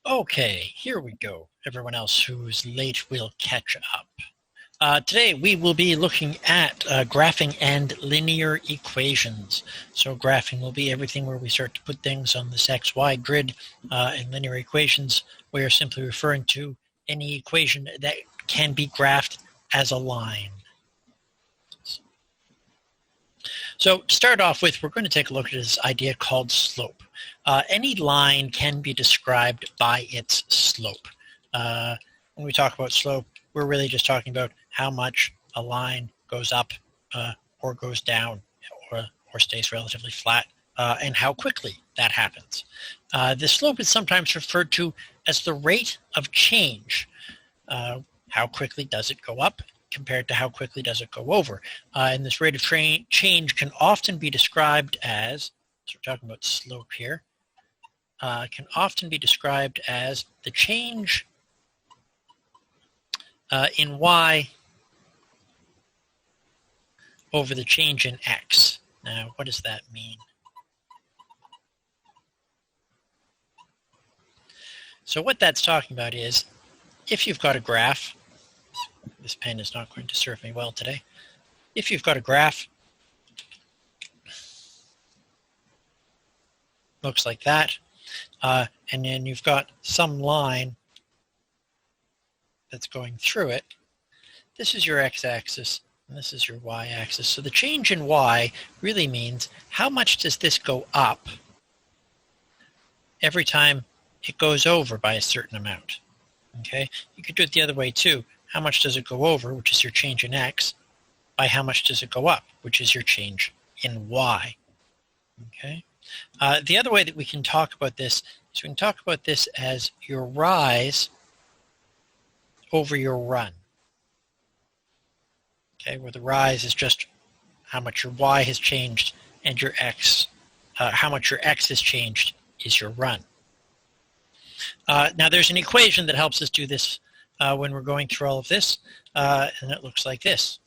Okay, here we go. Everyone else who's late will catch up. Today we will be looking at graphing and linear equations. So graphing will be everything where we start to put things on this XY grid, and linear equations we are simply referring to any equation that can be graphed as a line. So to start off with, we're going to take a look at this idea called slope. Any line can be described by its slope. When we talk about slope, we're really just talking about how much a line goes up or goes down or stays relatively flat, and how quickly that happens. The slope is sometimes referred to as the rate of change. How quickly does it go up compared to how quickly does it go over? And this rate of change can often be described as, so we're talking about slope here, can often be described as the change in y over the change in x. Now, what does that mean? So what that's talking about is, if you've got a graph, this pen is not going to serve me well today. If you've got a graph, looks like that, and then you've got some line that's going through it. This is your x-axis, and this is your y-axis. So the change in y really means how much does this go up every time it goes over by a certain amount. Okay, you could do it the other way too. How much does it go over, which is your change in x, by how much does it go up, which is your change in y. Okay. The other way that we can talk about this is we can talk about this as your rise over your run. Okay, where the rise is just how much your y has changed, and your x, how much your x has changed is your run. Now there's an equation that helps us do this when we're going through all of this, and it looks like this.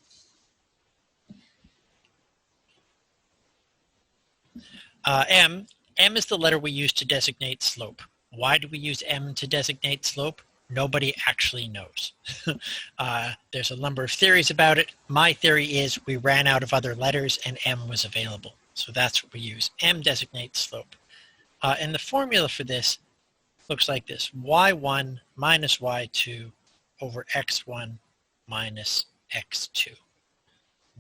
M is the letter we use to designate slope. Why do we use M to designate slope? Nobody actually knows. There's a number of theories about it. My theory is we ran out of other letters and M was available. So that's what we use. M designates slope. And the formula for this looks like this: y1 minus y2 over x1 minus x2.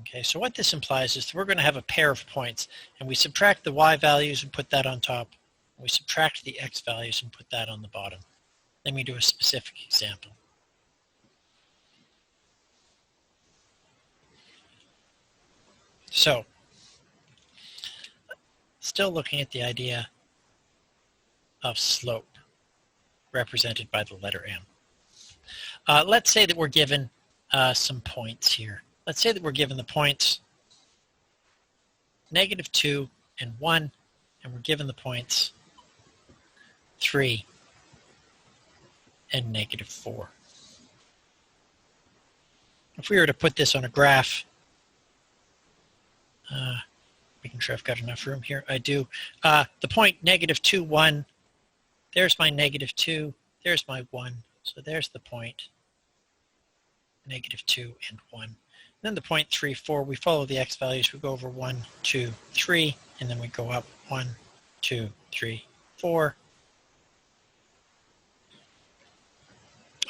Okay, so what this implies is that we're going to have a pair of points, and we subtract the y values and put that on top. We subtract the x values and put that on the bottom. Let me do a specific example. So, still looking at the idea of slope represented by the letter M. Let's say that we're given some points here. Let's say that we're given the points -2 and 1, and we're given the points 3 and -4. If we were to put this on a graph, making sure I've got enough room here, I do. The point -2, 1, there's my -2, there's my 1, so there's the point -2 and 1. Then the point 3, 4, we follow the x values. We go over 1, 2, 3, and then we go up 1, 2, 3, 4.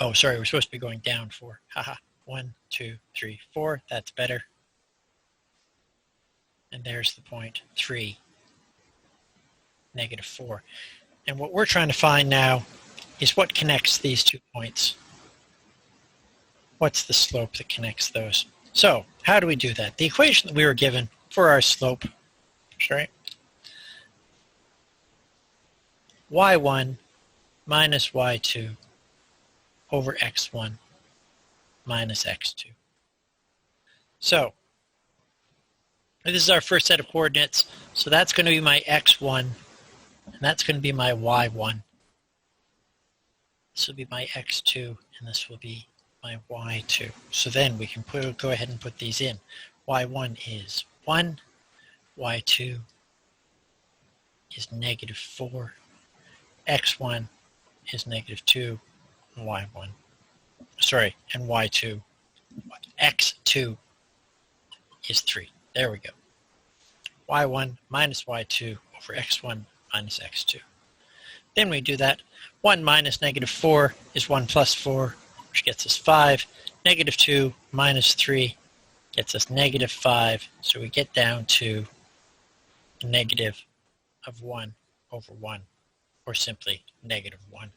Oh, sorry, we're supposed to be going down 4. Haha. 1, 2, 3, 4. That's better. And there's the point 3, -4. And what we're trying to find now is what connects these 2 points. What's the slope that connects those? So, how do we do that? The equation that we were given for our slope, y1 minus y2 over x1 minus x2. So, this is our first set of coordinates. So that's going to be my x1, and that's going to be my y1. This will be my x2, and this will be my y2. So then we can go ahead and put these in. y1 is 1, y2 is -4, x1 is negative 2, and y1. Sorry, and y2. x2 is 3. There we go. y1 minus y2 over x1 minus x2. Then we do that. 1 minus negative 4 is 1 plus 4, which gets us 5. Negative 2 minus 3 gets us negative 5. So we get down to a negative of 1 over 1, or simply negative 1.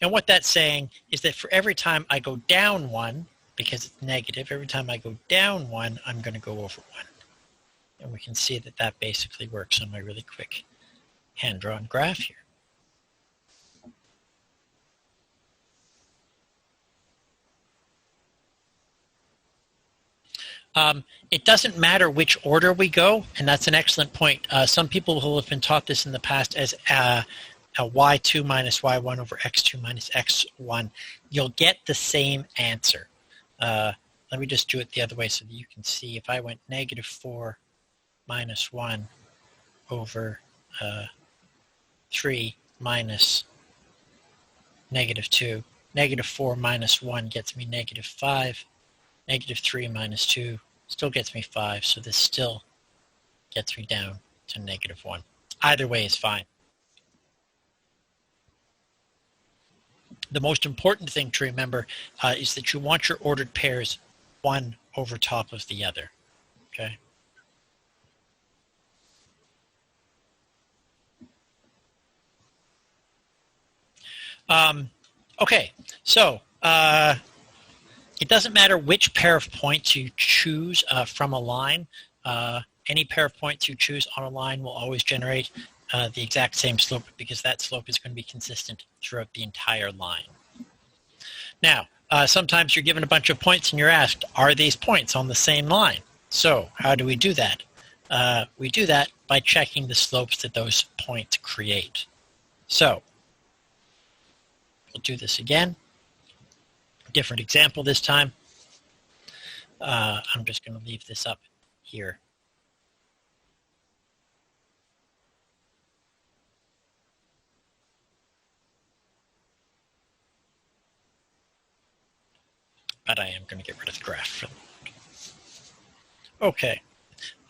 And what that's saying is that for every time I go down 1, because it's negative, every time I go down 1, I'm going to go over 1. And we can see that that basically works on my really quick hand-drawn graph here. It doesn't matter which order we go, and that's an excellent point. Some people who have been taught this in the past as a y2 minus y1 over x2 minus x1, you'll get the same answer. Let me just do it the other way so that you can see. If I went negative 4 minus 1 over 3 minus negative 2, negative 4 minus 1 gets me negative 5. Negative 3 minus 2 still gets me 5, so this still gets me down to negative 1. Either way is fine. The most important thing to remember is that you want your ordered pairs one over top of the other. Okay? Okay, so it doesn't matter which pair of points you choose from a line. Any pair of points you choose on a line will always generate the exact same slope, because that slope is going to be consistent throughout the entire line. Now, sometimes you're given a bunch of points and you're asked, are these points on the same line? So how do we do that? We do that by checking the slopes that those points create. So we'll do this again. Different example this time. I'm just going to leave this up here. But I am going to get rid of the graph for the moment. Okay,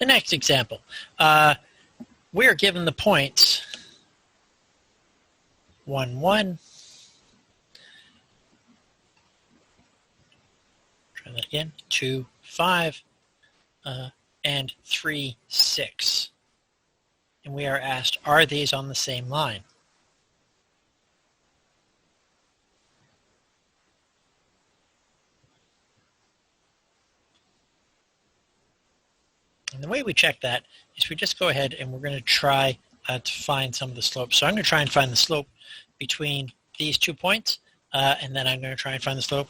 the next example. We're given the points 1, 1. Try that again. 2, 5, and 3, 6. And we are asked, are these on the same line? And the way we check that is we just go ahead and we're going to try to find some of the slopes. So I'm going to try and find the slope between these 2 points, and then I'm going to try and find the slope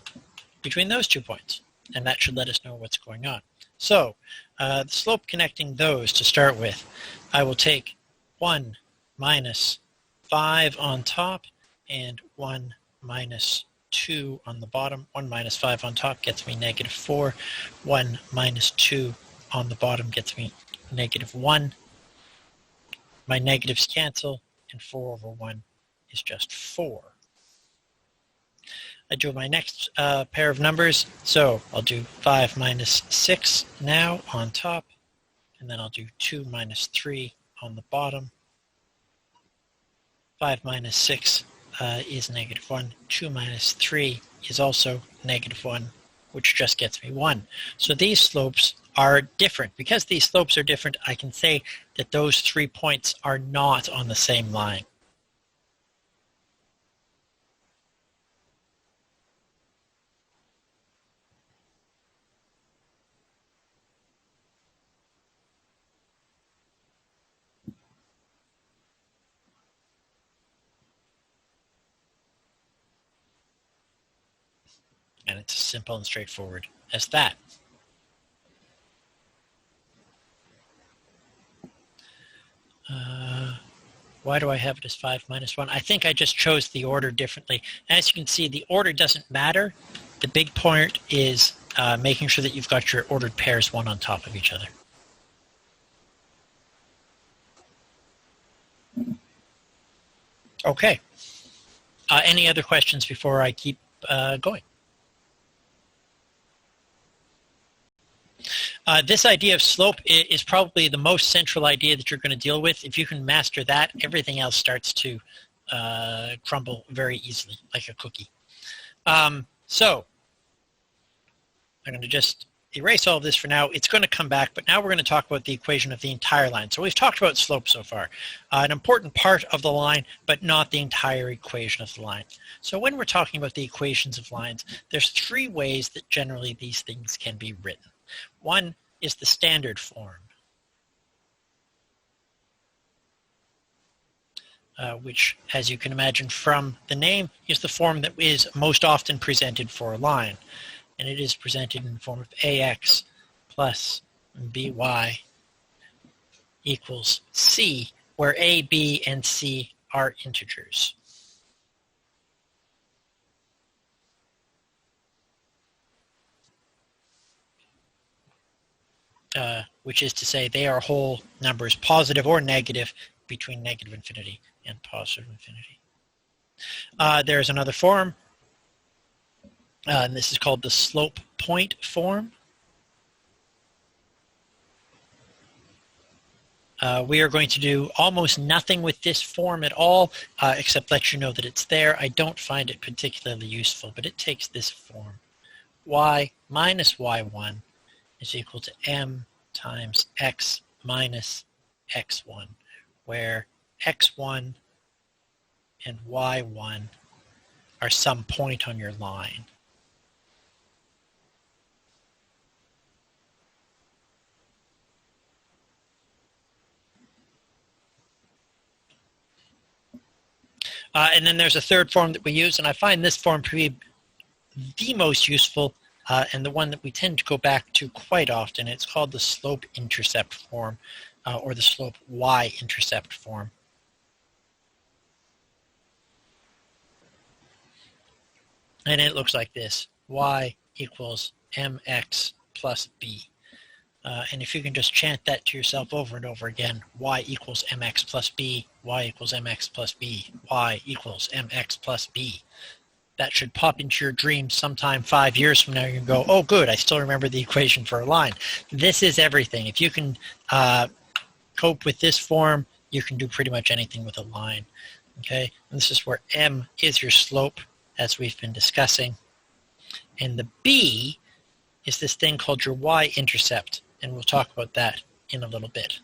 between those 2 points. And that should let us know what's going on. So the slope connecting those to start with, I will take 1 minus 5 on top and 1 minus 2 on the bottom. 1 minus 5 on top gets me negative 4. 1 minus 2 on the bottom gets me negative 1. My negatives cancel, and 4 over 1 is just 4. I do my next pair of numbers, so I'll do 5 minus 6 now on top, and then I'll do 2 minus 3 on the bottom. 5 minus 6 is negative 1. 2 minus 3 is also negative 1, which just gets me 1. So these slopes are different. Because these slopes are different, I can say that those 3 points are not on the same line. And it's as simple and straightforward as that. Why do I have it as 5 minus 1? I think I just chose the order differently. As you can see, the order doesn't matter. The big point is making sure that you've got your ordered pairs one on top of each other. Okay. Any other questions before I keep going? This idea of slope is probably the most central idea that you're going to deal with. If you can master that, everything else starts to crumble very easily, like a cookie. So I'm going to just erase all of this for now. It's going to come back, but now we're going to talk about the equation of the entire line. So we've talked about slope so far, an important part of the line, but not the entire equation of the line. So when we're talking about the equations of lines, there's three ways that generally these things can be written. One is the standard form, which, as you can imagine from the name, is the form that is most often presented for a line. And it is presented in the form of ax plus by equals c, where a, b, and c are integers. Which is to say they are whole numbers, positive or negative, between negative infinity and positive infinity. There's another form, and this is called the slope point form. We are going to do almost nothing with this form at all, except let you know that it's there. I don't find it particularly useful, but it takes this form. Y minus y1 is equal to m times x minus x1, where x1 and y1 are some point on your line. And then there's a third form that we use, and I find this form to be the most useful and the one that we tend to go back to quite often. It's called the slope-intercept form, or the slope y-intercept form. And it looks like this: y equals mx plus b. And if you can just chant that to yourself over and over again, y equals mx plus b, y equals mx plus b, y equals mx plus b, that should pop into your dream sometime 5 years from now. You can go, oh, good, I still remember the equation for a line. This is everything. If you can cope with this form, you can do pretty much anything with a line. Okay, and this is where m is your slope, as we've been discussing. And the b is this thing called your y-intercept, and we'll talk about that in a little bit.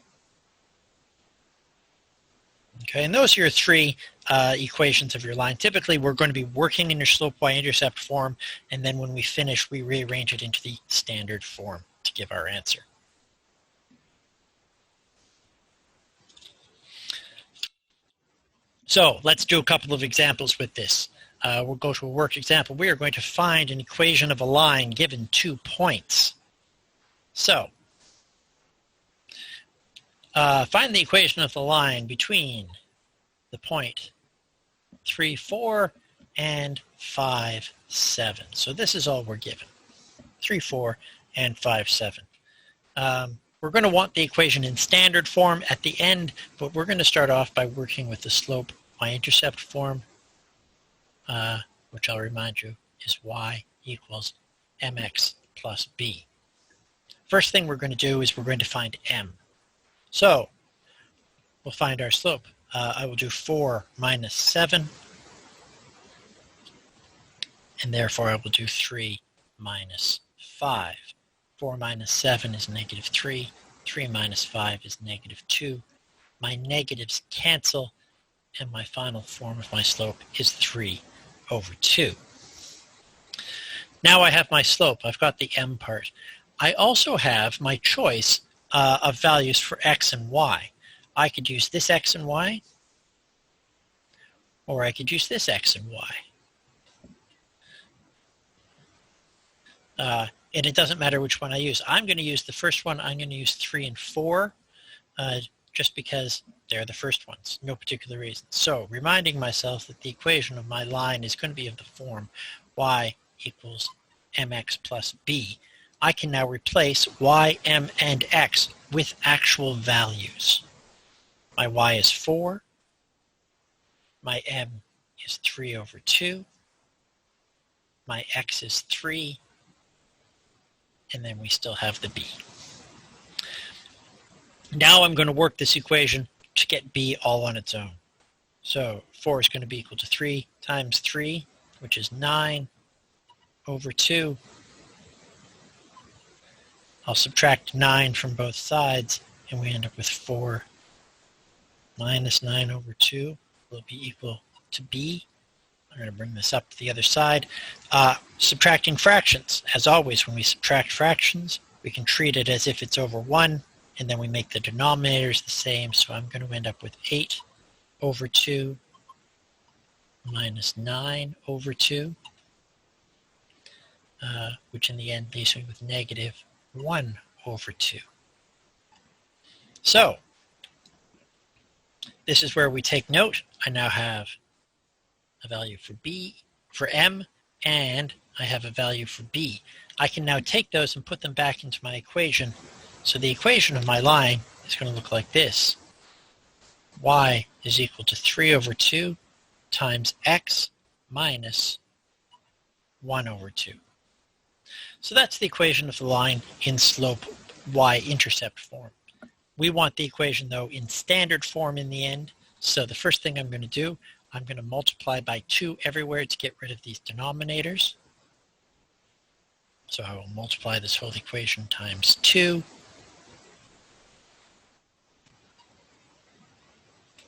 Okay, and those are your three equations of your line. Typically, we're going to be working in your slope y-intercept form, and then when we finish, we rearrange it into the standard form to give our answer. So let's do a couple of examples with this. We'll go to a work example. We are going to find an equation of a line given 2 points. So find the equation of the line between the point 3, 4 and 5, 7. So this is all we're given: 3, 4 and 5, 7. We're going to want the equation in standard form at the end, but we're going to start off by working with the slope y-intercept form, which I'll remind you is y equals mx plus b. First thing we're going to do is we're going to find m. So we'll find our slope. I will do 4 minus 7, and therefore I will do 3 minus 5. 4 minus 7 is negative 3. 3 minus 5 is negative 2. My negatives cancel, and my final form of my slope is 3 over 2. Now I have my slope. I've got the m part. I also have my choice of values for x and y. I could use this x and y, or I could use this x and y. And it doesn't matter which one I use. I'm going to use the first one. I'm going to use 3 and 4, just because they're the first ones, no particular reason. So reminding myself that the equation of my line is going to be of the form y equals mx plus b. I can now replace y, m, and x with actual values. My y is 4. My m is 3 over 2. My x is 3. And then we still have the b. Now I'm going to work this equation to get b all on its own. So 4 is going to be equal to 3 times 3, which is 9 over 2. I'll subtract 9 from both sides, and we end up with 4 minus 9 over 2 will be equal to b. I'm going to bring this up to the other side. Subtracting fractions. As always, when we subtract fractions, we can treat it as if it's over 1, and then we make the denominators the same. So I'm going to end up with 8 over 2 minus 9 over 2, which in the end leaves me with negative 1 over 2. So this is where we take note. I now have a value for m, and I have a value for b. I can now take those and put them back into my equation. So the equation of my line is going to look like this. Y is equal to 3 over 2 times x minus 1 over 2. So that's the equation of the line in slope y-intercept form. We want the equation, though, in standard form in the end. So the first thing I'm going to do, I'm going to multiply by 2 everywhere to get rid of these denominators. So I will multiply this whole equation times 2,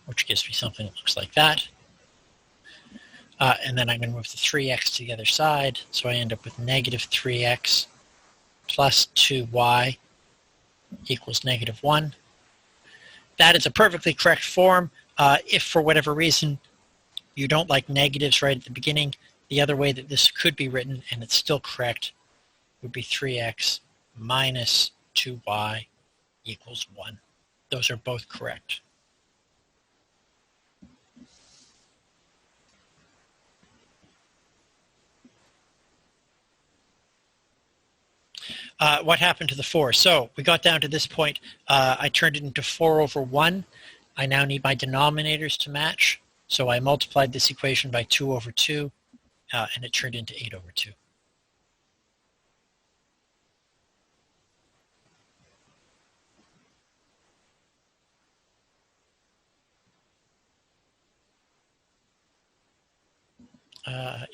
which gives me something that looks like that. And then I'm going to move the 3x to the other side, so I end up with negative 3x plus 2y equals negative 1. That is a perfectly correct form. If for whatever reason you don't like negatives right at the beginning, the other way that this could be written, and it's still correct, would be 3x minus 2y equals 1. Those are both correct. What happened to the 4? So we got down to this point. I turned it into 4 over 1. I now need my denominators to match. So I multiplied this equation by 2 over 2, and it turned into 8 over 2.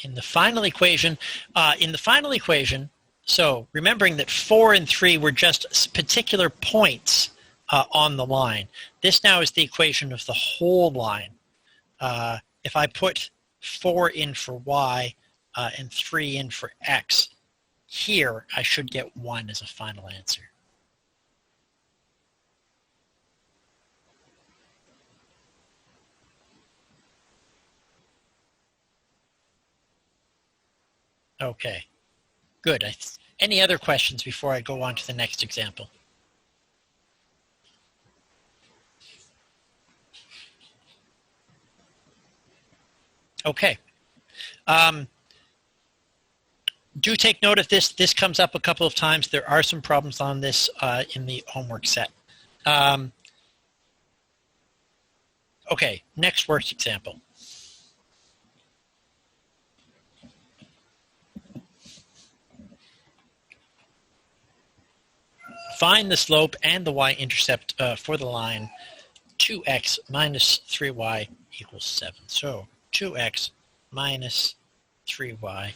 In the final equation, so remembering that 4 and 3 were just particular points on the line. This now is the equation of the whole line. If I put 4 in for y and 3 in for x, here I should get 1 as a final answer. Okay, good. Any other questions before I go on to the next example? Okay. Do take note of this. This comes up a couple of times. There are some problems on this in the homework set. Okay, next worked example. Find the slope and the y-intercept for the line 2x minus 3y equals 7. So 2x minus 3y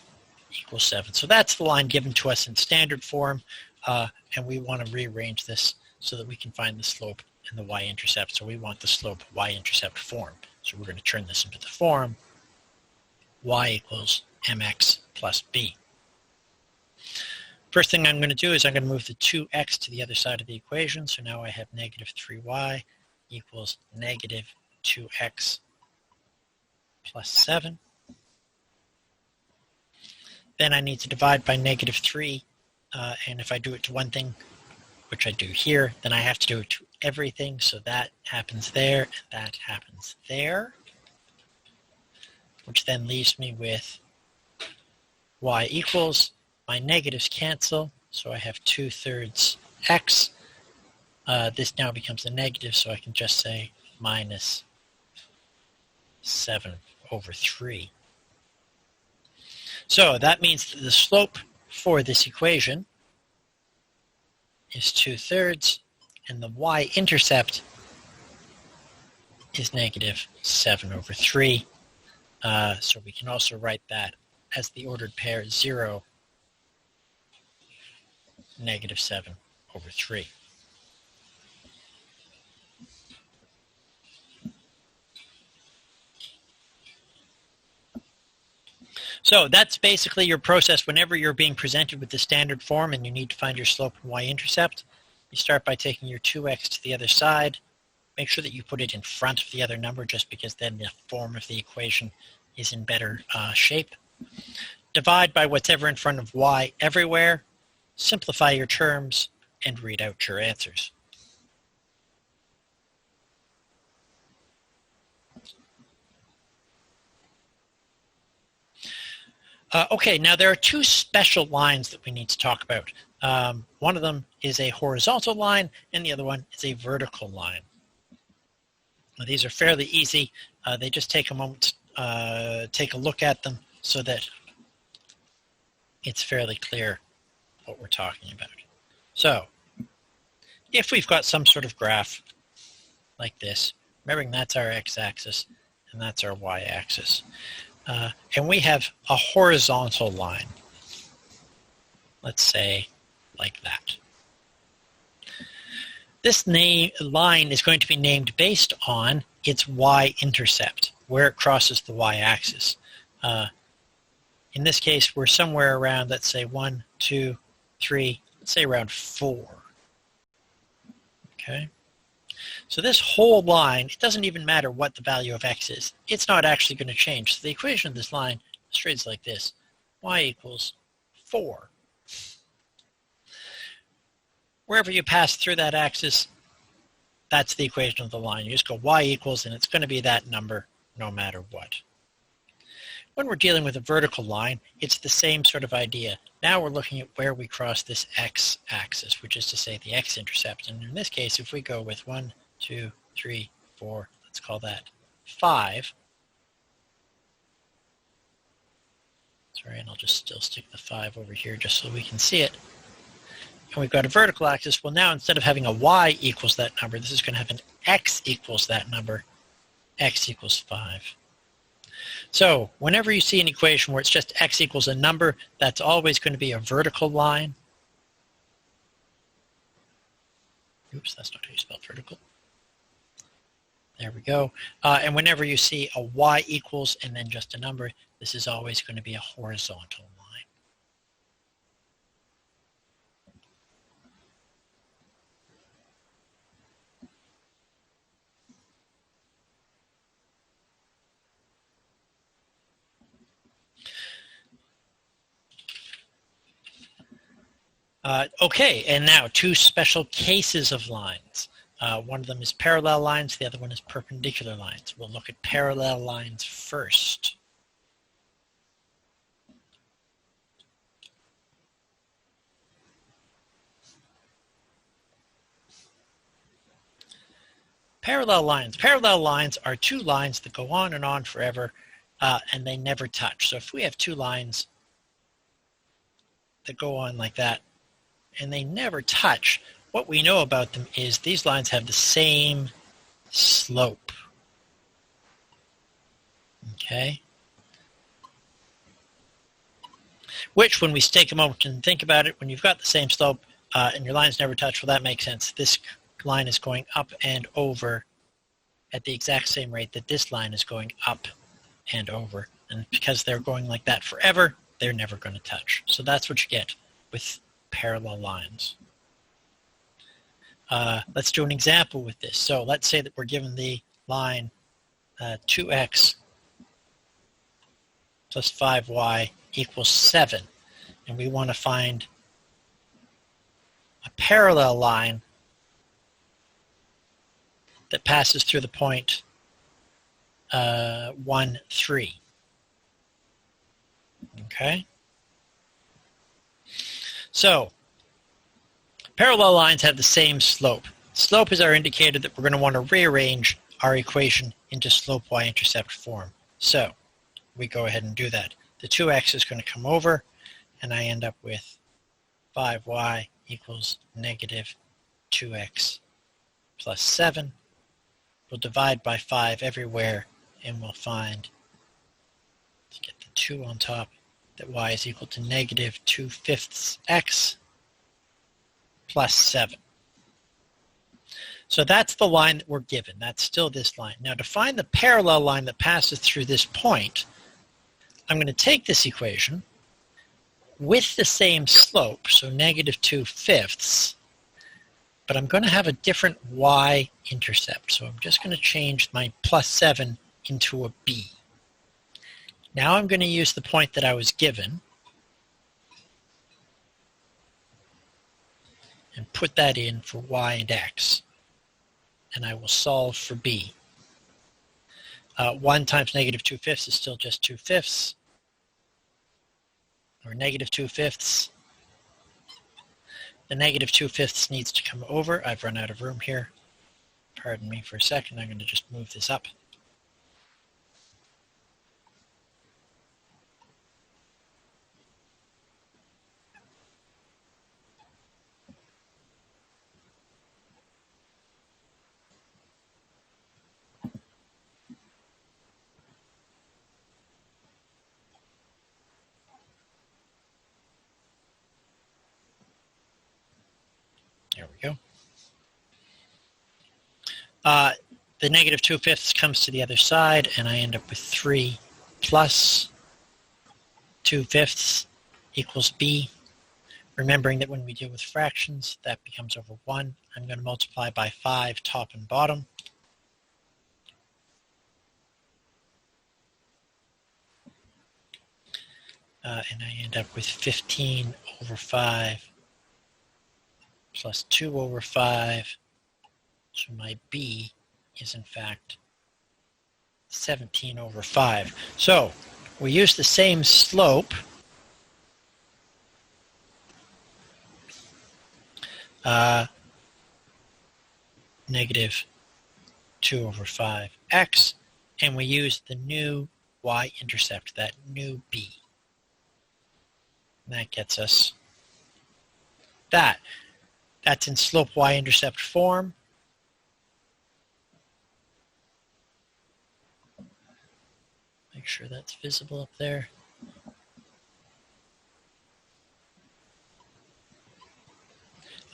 equals 7. So that's the line given to us in standard form, and we want to rearrange this so that we can find the slope and the y-intercept. So we want the slope y-intercept form. So we're going to turn this into the form y equals mx plus b. First thing I'm going to do is I'm going to move the 2x to the other side of the equation. So now I have negative 3y equals negative 2x plus 7. Then I need to divide by negative 3. And if I do it to one thing, which I do here, then I have to do it to everything. So that happens there, and that happens there. Which then leaves me with y equals, my negatives cancel, so I have 2/3 x. This now becomes a negative, so I can just say minus 7 over 3. So that means that the slope for this equation is 2/3, and the y-intercept is negative 7 over 3. So we can also write that as the ordered pair 0, negative 7 over 3. So that's basically your process whenever you're being presented with the standard form and you need to find your slope and y-intercept. You start by taking your 2x to the other side. Make sure that you put it in front of the other number just because then the form of the equation is in better shape. Divide by whatever in front of y everywhere. Simplify your terms and read out your answers. Okay, now there are two special lines that we need to talk about. One of them is a horizontal line, and the other one is a vertical line. Now, these are fairly easy. They just take a moment to take a look at them so that it's fairly clear what we're talking about. So, if we've got some sort of graph like this, remembering that's our x-axis and that's our y-axis, and we have a horizontal line, let's say like that. This line is going to be named based on its y-intercept, where it crosses the y-axis. In this case, we're somewhere around, let's say 1, 2, 3, let's say around 4. Okay? So this whole line, it doesn't even matter what the value of x is. It's not actually going to change. So the equation of this line is like this. Y equals 4. Wherever you pass through that axis, that's the equation of the line. You just go y equals, and it's going to be that number no matter what. When we're dealing with a vertical line, it's the same sort of idea. Now we're looking at where we cross this x-axis, which is to say the x-intercept. And in this case, if we go with 1, 2, 3, 4, let's call that 5. Sorry, and I'll just still stick the 5 over here just so we can see it. And we've got a vertical axis. Well, now instead of having a y equals that number, this is going to have an x equals that number. X equals 5. So whenever you see an equation where it's just x equals a number, that's always going to be a vertical line. Oops, that's not how you spell vertical. There we go. And whenever you see a y equals and then just a number, this is always going to be a horizontal line. Okay, and now two special cases of lines. One of them is parallel lines, the other one is perpendicular lines. We'll look at parallel lines first. Parallel lines. Parallel lines are two lines that go on and on forever, and they never touch. So if we have two lines that go on like that, and they never touch, what we know about them is these lines have the same slope. Okay? Which, when we take a moment and think about it, when you've got the same slope and your lines never touch, well, that makes sense. This line is going up and over at the exact same rate that this line is going up and over. And because they're going like that forever, they're never going to touch. So that's what you get with parallel lines. Let's do an example with this. So let's say that we're given the line 2x plus 5y equals 7. And we want to find a parallel line that passes through the point 1, 3. Okay? So, parallel lines have the same slope. Slope is our indicator that we're going to want to rearrange our equation into slope y-intercept form. So we go ahead and do that. The 2x is going to come over, and I end up with 5y equals negative 2x plus 7. We'll divide by 5 everywhere, and we'll find, let's get the 2 on top, that y is equal to negative 2/5 x plus 7. So that's the line that we're given. That's still this line. Now to find the parallel line that passes through this point, I'm going to take this equation with the same slope, so negative 2/5, but I'm going to have a different y-intercept. So I'm just going to change my plus 7 into a b. Now I'm going to use the point that I was given and put that in for y and x. And I will solve for b. 1 times negative 2/5 is still just 2/5, or negative 2/5. The negative 2/5 needs to come over. I've run out of room here. Pardon me for a second. I'm going to just move this up. There we go. The negative 2/5 comes to the other side, and I end up with 3 plus 2/5 equals b. Remembering that when we deal with fractions, that becomes over 1. I'm going to multiply by 5 top and bottom. And I end up with 15 over 5 plus 2 over 5. So my b is in fact 17 over 5. So we use the same slope. Negative 2 over 5x, and we use the new y-intercept, that new b. And that gets us that. That's in slope y-intercept form. Make sure that's visible up there.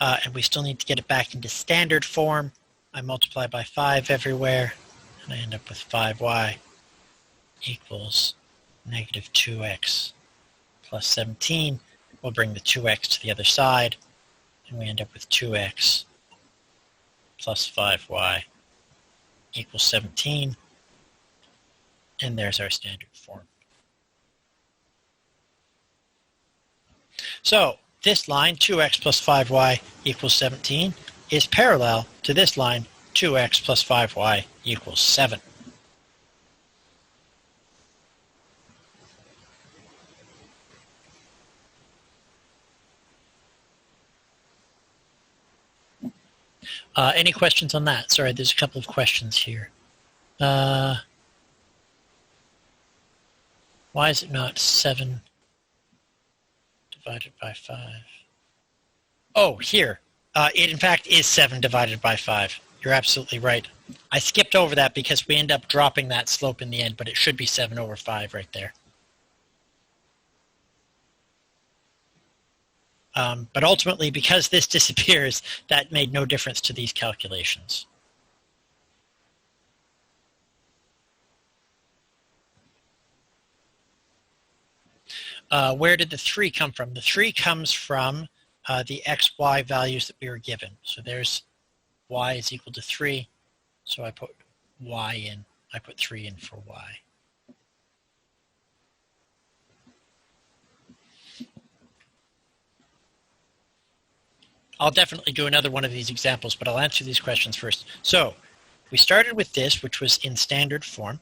And we still need to get it back into standard form. I multiply by 5 everywhere, and I end up with 5y equals negative 2x plus 17. We'll bring the 2x to the other side, and we end up with 2x plus 5y equals 17. And there's our standard form. So this line, 2x plus 5y equals 17, is parallel to this line, 2x plus 5y equals 7. Any questions on that? Sorry, there's a couple of questions here. Why is it not 7 divided by 5? Oh, here. It in fact is 7 divided by 5. You're absolutely right. I skipped over that because we end up dropping that slope in the end, but it should be 7 over 5 right there. But ultimately, because this disappears, that made no difference to these calculations. Where did the 3 come from? The 3 comes from the x, y values that we were given. So there's y is equal to 3. So I put y in. I put 3 in for y. I'll definitely do another one of these examples, but I'll answer these questions first. So we started with this, which was in standard form.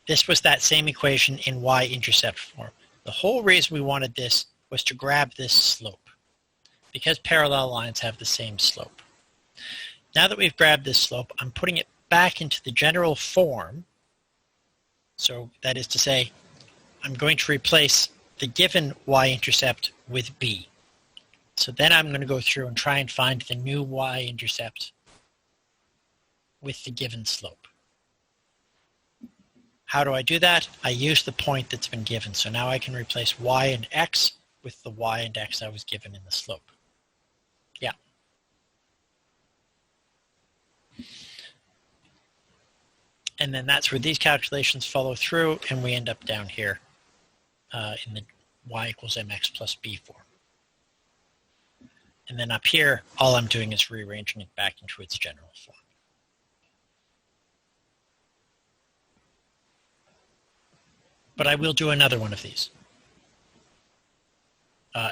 This was that same equation in y-intercept form. The whole reason we wanted this was to grab this slope, because parallel lines have the same slope. now that we've grabbed this slope, I'm putting it back into the general form. So that is to say, I'm going to replace the given y-intercept with b. So then I'm going to go through and try and find the new y-intercept with the given slope. How do I do that? I use the point that's been given. So now I can replace y and x with the y and x I was given in the slope. Yeah. And then that's where these calculations follow through, and we end up down here in the y equals mx plus b form. And then up here, all I'm doing is rearranging it back into its general form. But I will do another one of these.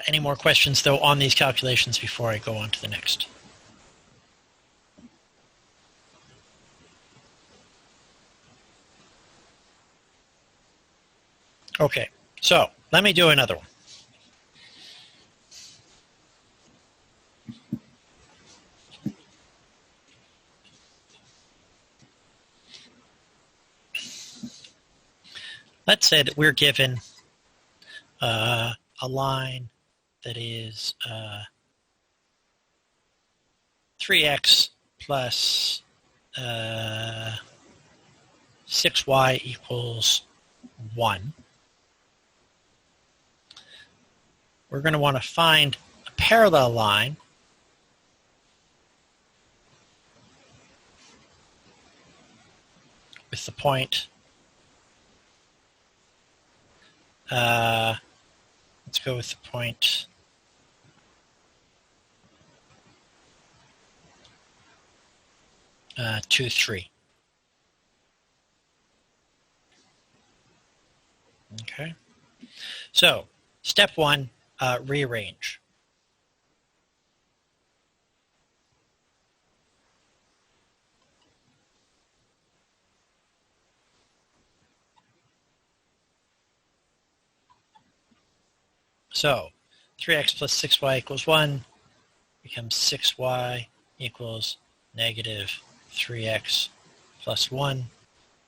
Any more questions, though, on these calculations before I go on to the next? Okay, so let me do another one. Let's say that we're given a line that is 3x plus 6y equals 1. We're going to want to find a parallel line with the point, let's go with the point 2, 3. Okay. So, step 1, rearrange. So 3x plus 6y equals 1 becomes 6y equals negative 3x plus 1.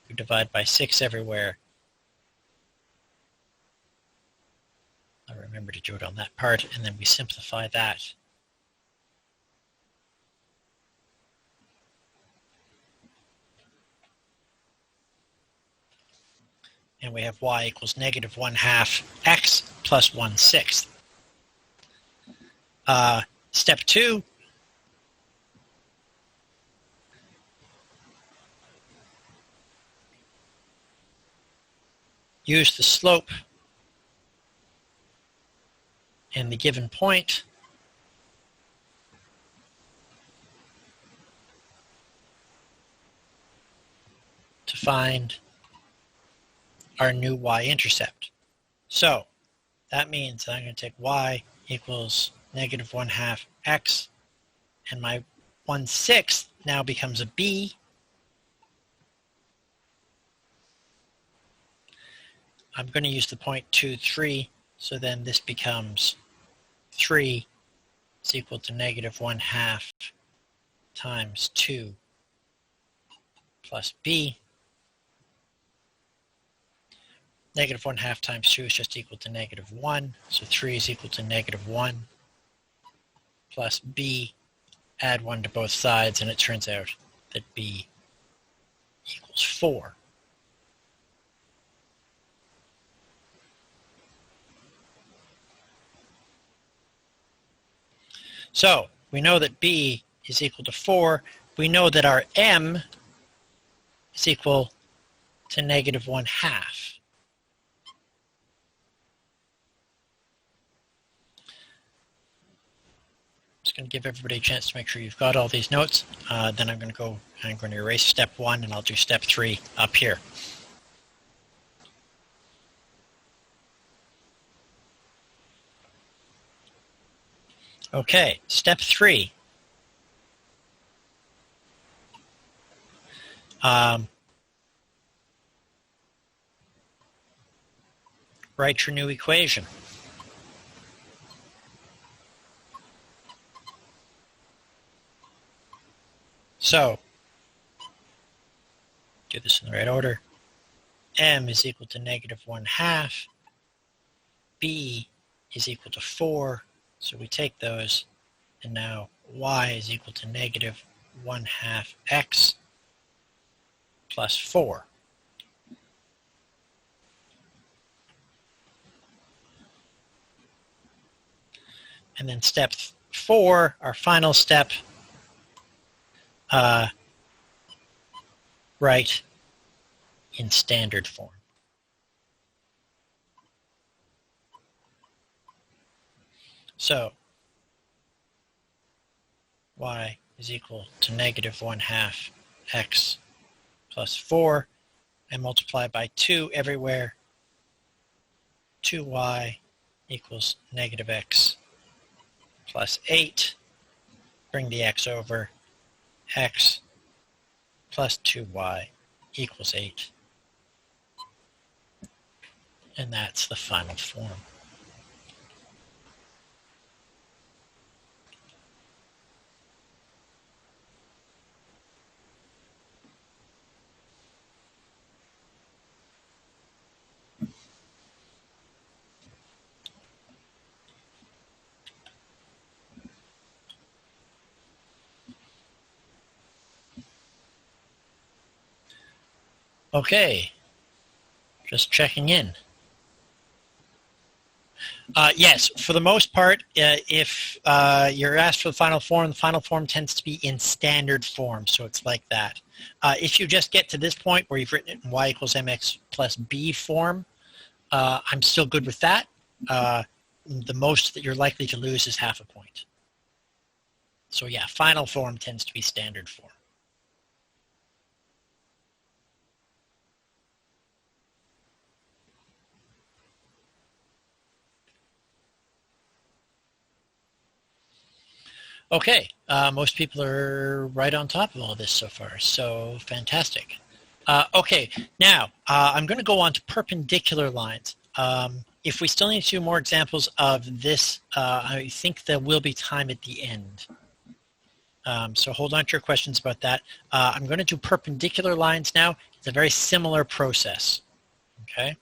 We divide by 6 everywhere. I remember to do it on that part, and then we simplify that. And we have y equals negative 1/2 x plus 1/6. Step 2, use the slope and the given point to find our new y-intercept. So that means I'm going to take y equals negative 1/2 x, and my 1/6 now becomes a b. I'm going to use the point 2, 3, so then this becomes 3 is equal to negative 1/2 times 2 plus b. Negative 1/2 times 2 is just equal to negative 1, so 3 is equal to negative 1 plus b. Add 1 to both sides, and it turns out that b equals 4. So we know that b is equal to 4. We know that our m is equal to negative 1/2. Just going to give everybody a chance to make sure you've got all these notes. Then I'm going to erase step 1, and I'll do step 3 up here. Okay, step 3. Write your new equation. So, do this in the right order. M is equal to negative 1/2. B is equal to 4. So we take those, and now y is equal to negative 1/2 x plus 4. And then step 4, our final step, write in standard form. So y is equal to negative 1/2 x plus 4. I multiply by 2 everywhere. 2y equals negative x plus 8. Bring the x over. X plus 2y equals 8. And that's the final form. Okay, just checking in. Yes, for the most part, if you're asked for the final form tends to be in standard form, so it's like that. If you just get to this point where you've written it in y equals mx plus b form, I'm still good with that. The most that you're likely to lose is 0.5 point. So yeah, final form tends to be standard form. Okay, most people are right on top of all this so far, so fantastic. Okay, now I'm going to go on to perpendicular lines. If we still need to do more examples of this, I think there will be time at the end. So hold on to your questions about that. I'm going to do perpendicular lines now. It's a very similar process. Okay.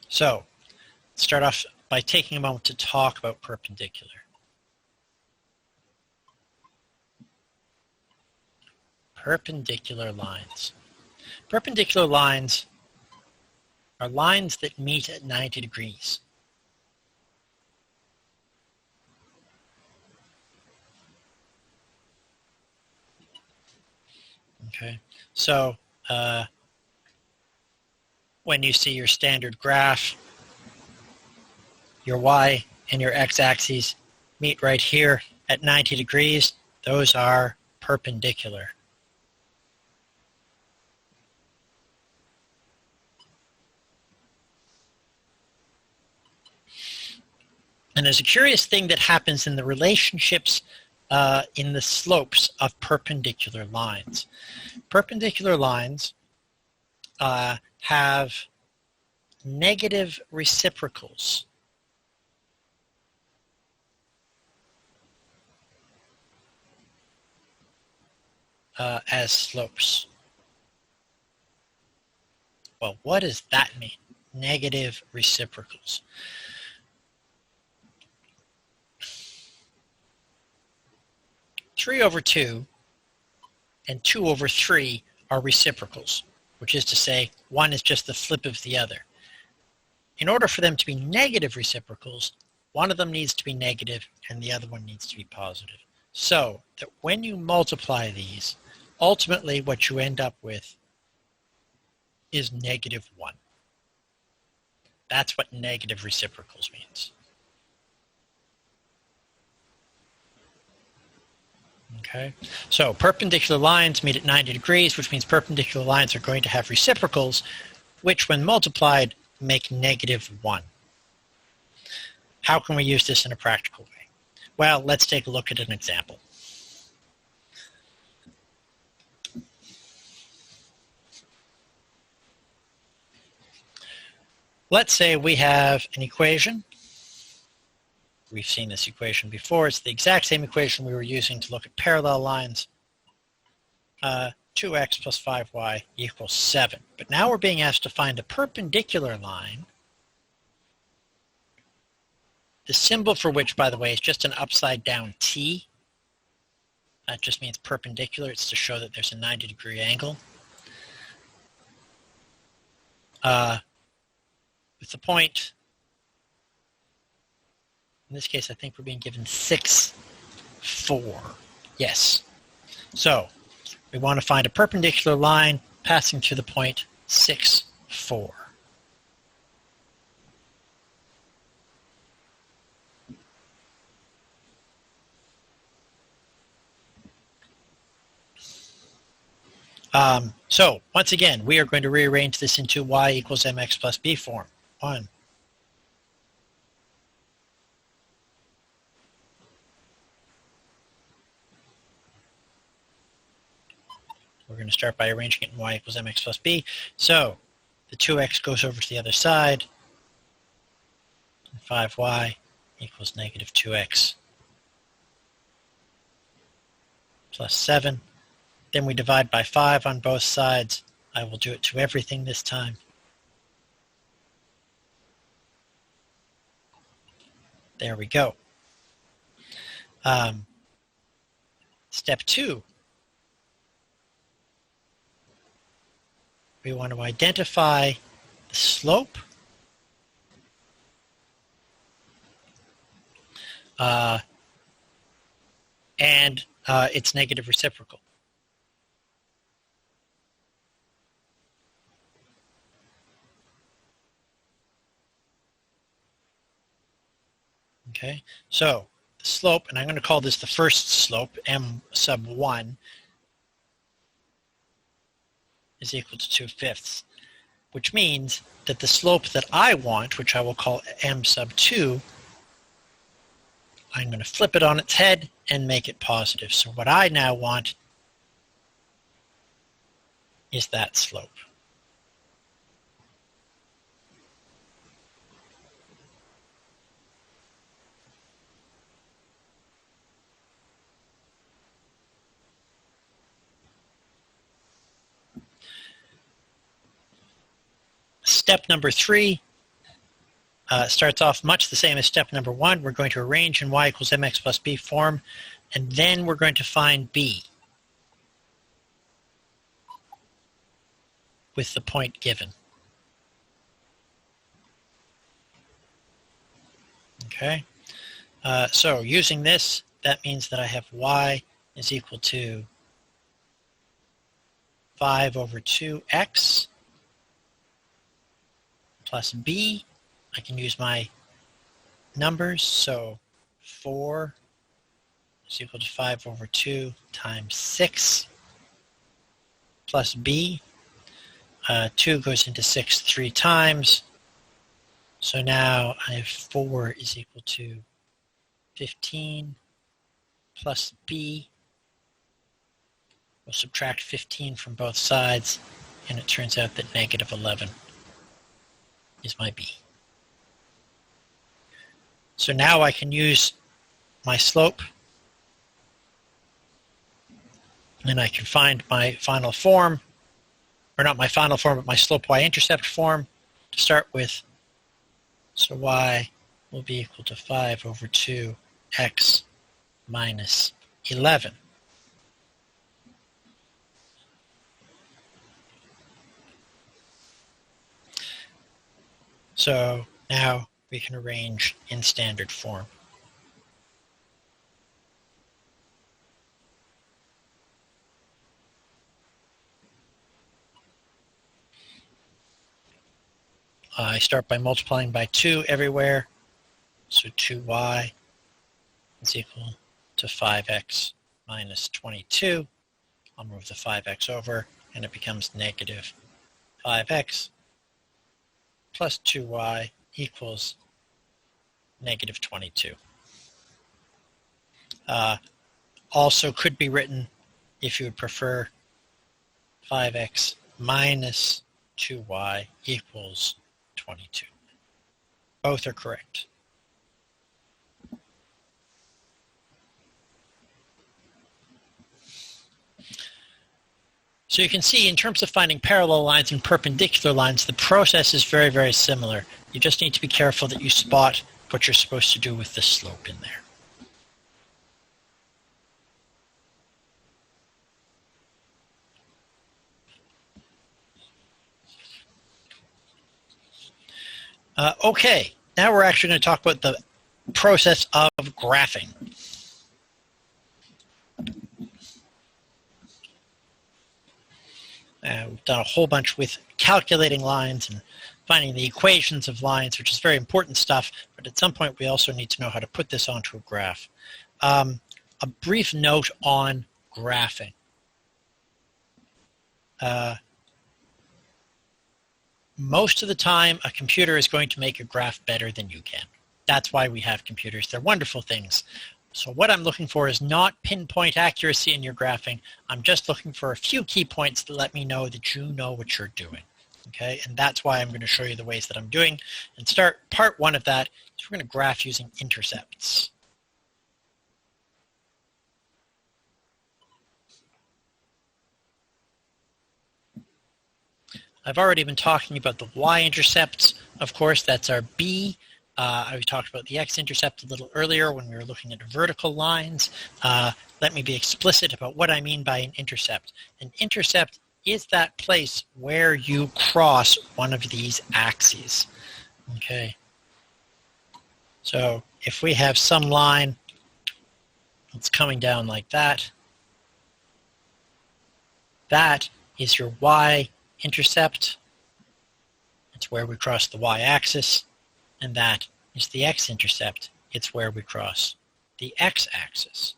So start off by taking a moment to talk about perpendicular. Perpendicular lines. Perpendicular lines are lines that meet at 90 degrees. Okay, so when you see your standard graph, your y and your x-axes meet right here at 90 degrees. Those are perpendicular. And there's a curious thing that happens in the relationships in the slopes of perpendicular lines. Perpendicular lines have negative reciprocals. As slopes. Well, what does that mean? Negative reciprocals. Three over 2 and 2 over 3 are reciprocals, which is to say one is just the flip of the other. In order for them to be negative reciprocals, one of them needs to be negative and the other one needs to be positive. So that when you multiply these, ultimately what you end up with is negative 1. That's what negative reciprocals means. Okay, so perpendicular lines meet at 90 degrees, which means perpendicular lines are going to have reciprocals, which when multiplied make negative 1. How can we use this in a practical way? Well, let's take a look at an example. Let's say we have an equation We've seen this equation before. It's the exact same equation we were using to look at parallel lines. 2x plus 5y equals 7. But now we're being asked to find a perpendicular line, the symbol for which, by the way, is just an upside down T. That just means perpendicular. It's to show that there's a 90-degree angle. With the point, in this case, I think we're being given 6, 4. Yes. So we want to find a perpendicular line passing through the point 6, 4. So once again, we are going to rearrange this into y equals mx plus b form. 1. We're going to start by arranging it in y equals mx plus b. So the 2x goes over to the other side. And 5y equals negative 2x plus 7. Then we divide by 5 on both sides. I will do it to everything this time. There we go. Step 2. We want to identify the slope and its negative reciprocal. Okay, so the slope, and I'm going to call this the first slope, m sub 1, is equal to 2/5, which means that the slope that I want, which I will call m sub 2, I'm going to flip it on its head and make it positive. So what I now want is that slope. Step number 3 starts off much the same as step number 1. We're going to arrange in y equals mx plus b form, and then we're going to find b with the point given. Okay, so using this, that means that I have y is equal to 5 over 2x plus b. I can use my numbers, so 4 is equal to 5 over 2 times 6 plus b. 2 goes into 6 3 times, so now I have 4 is equal to 15 plus b. We'll subtract 15 from both sides, and it turns out that negative 11 is my b. So now I can use my slope, and I can find my final form, or not my final form, but my slope y-intercept form to start with. So y will be equal to 5 over 2x minus 11. So now we can arrange in standard form. I start by multiplying by 2 everywhere, so 2y is equal to 5x minus 22. I'll move the 5x over, and it becomes negative 5x plus 2y equals negative 22. Also could be written, if you would prefer, 5x minus 2y equals 22. Both are correct. So you can see in terms of finding parallel lines and perpendicular lines, the process is very, very similar. You just need to be careful that you spot what you're supposed to do with the slope in there. Okay, now we're actually going to talk about the process of graphing. We've done a whole bunch with calculating lines and finding the equations of lines, which is very important stuff, but at some point we also need to know how to put this onto a graph. A brief note on graphing. Most of the time, a computer is going to make a graph better than you can. That's why we have computers. They're wonderful things. So what I'm looking for is not pinpoint accuracy in your graphing. I'm just looking for a few key points that let me know that you know what you're doing. Okay, and that's why I'm going to show you the ways that I'm doing. And start part one of that is we're going to graph using intercepts. I've already been talking about the y-intercepts. Of course, that's our b. I talked about the x-intercept a little earlier when we were looking at vertical lines. Let me be explicit about what I mean by an intercept. An intercept is that place where you cross one of these axes. Okay. So if we have some line that's coming down like that, that is your y-intercept. It's where we cross the y-axis. And that is the x-intercept. It's where we cross the x-axis.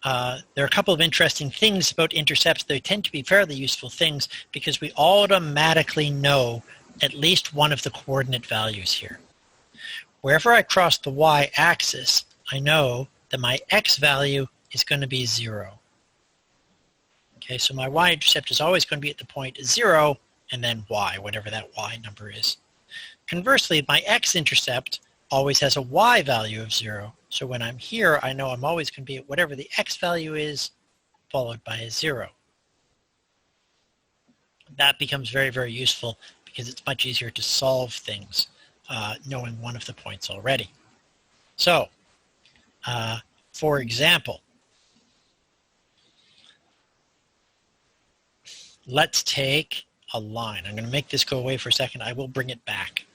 There are a couple of interesting things about intercepts. They tend to be fairly useful things because we automatically know at least one of the coordinate values here. Wherever I cross the y-axis, I know that my x value is going to be 0. Okay, so my y-intercept is always going to be at the point 0 and then y, whatever that y number is. Conversely, my x-intercept always has a y value of 0. So when I'm here, I know I'm always going to be at whatever the x value is, followed by a 0. That becomes very, very useful because it's much easier to solve things knowing one of the points already. So, for example, let's take a line. I'm going to make this go away for a second. I will bring it back.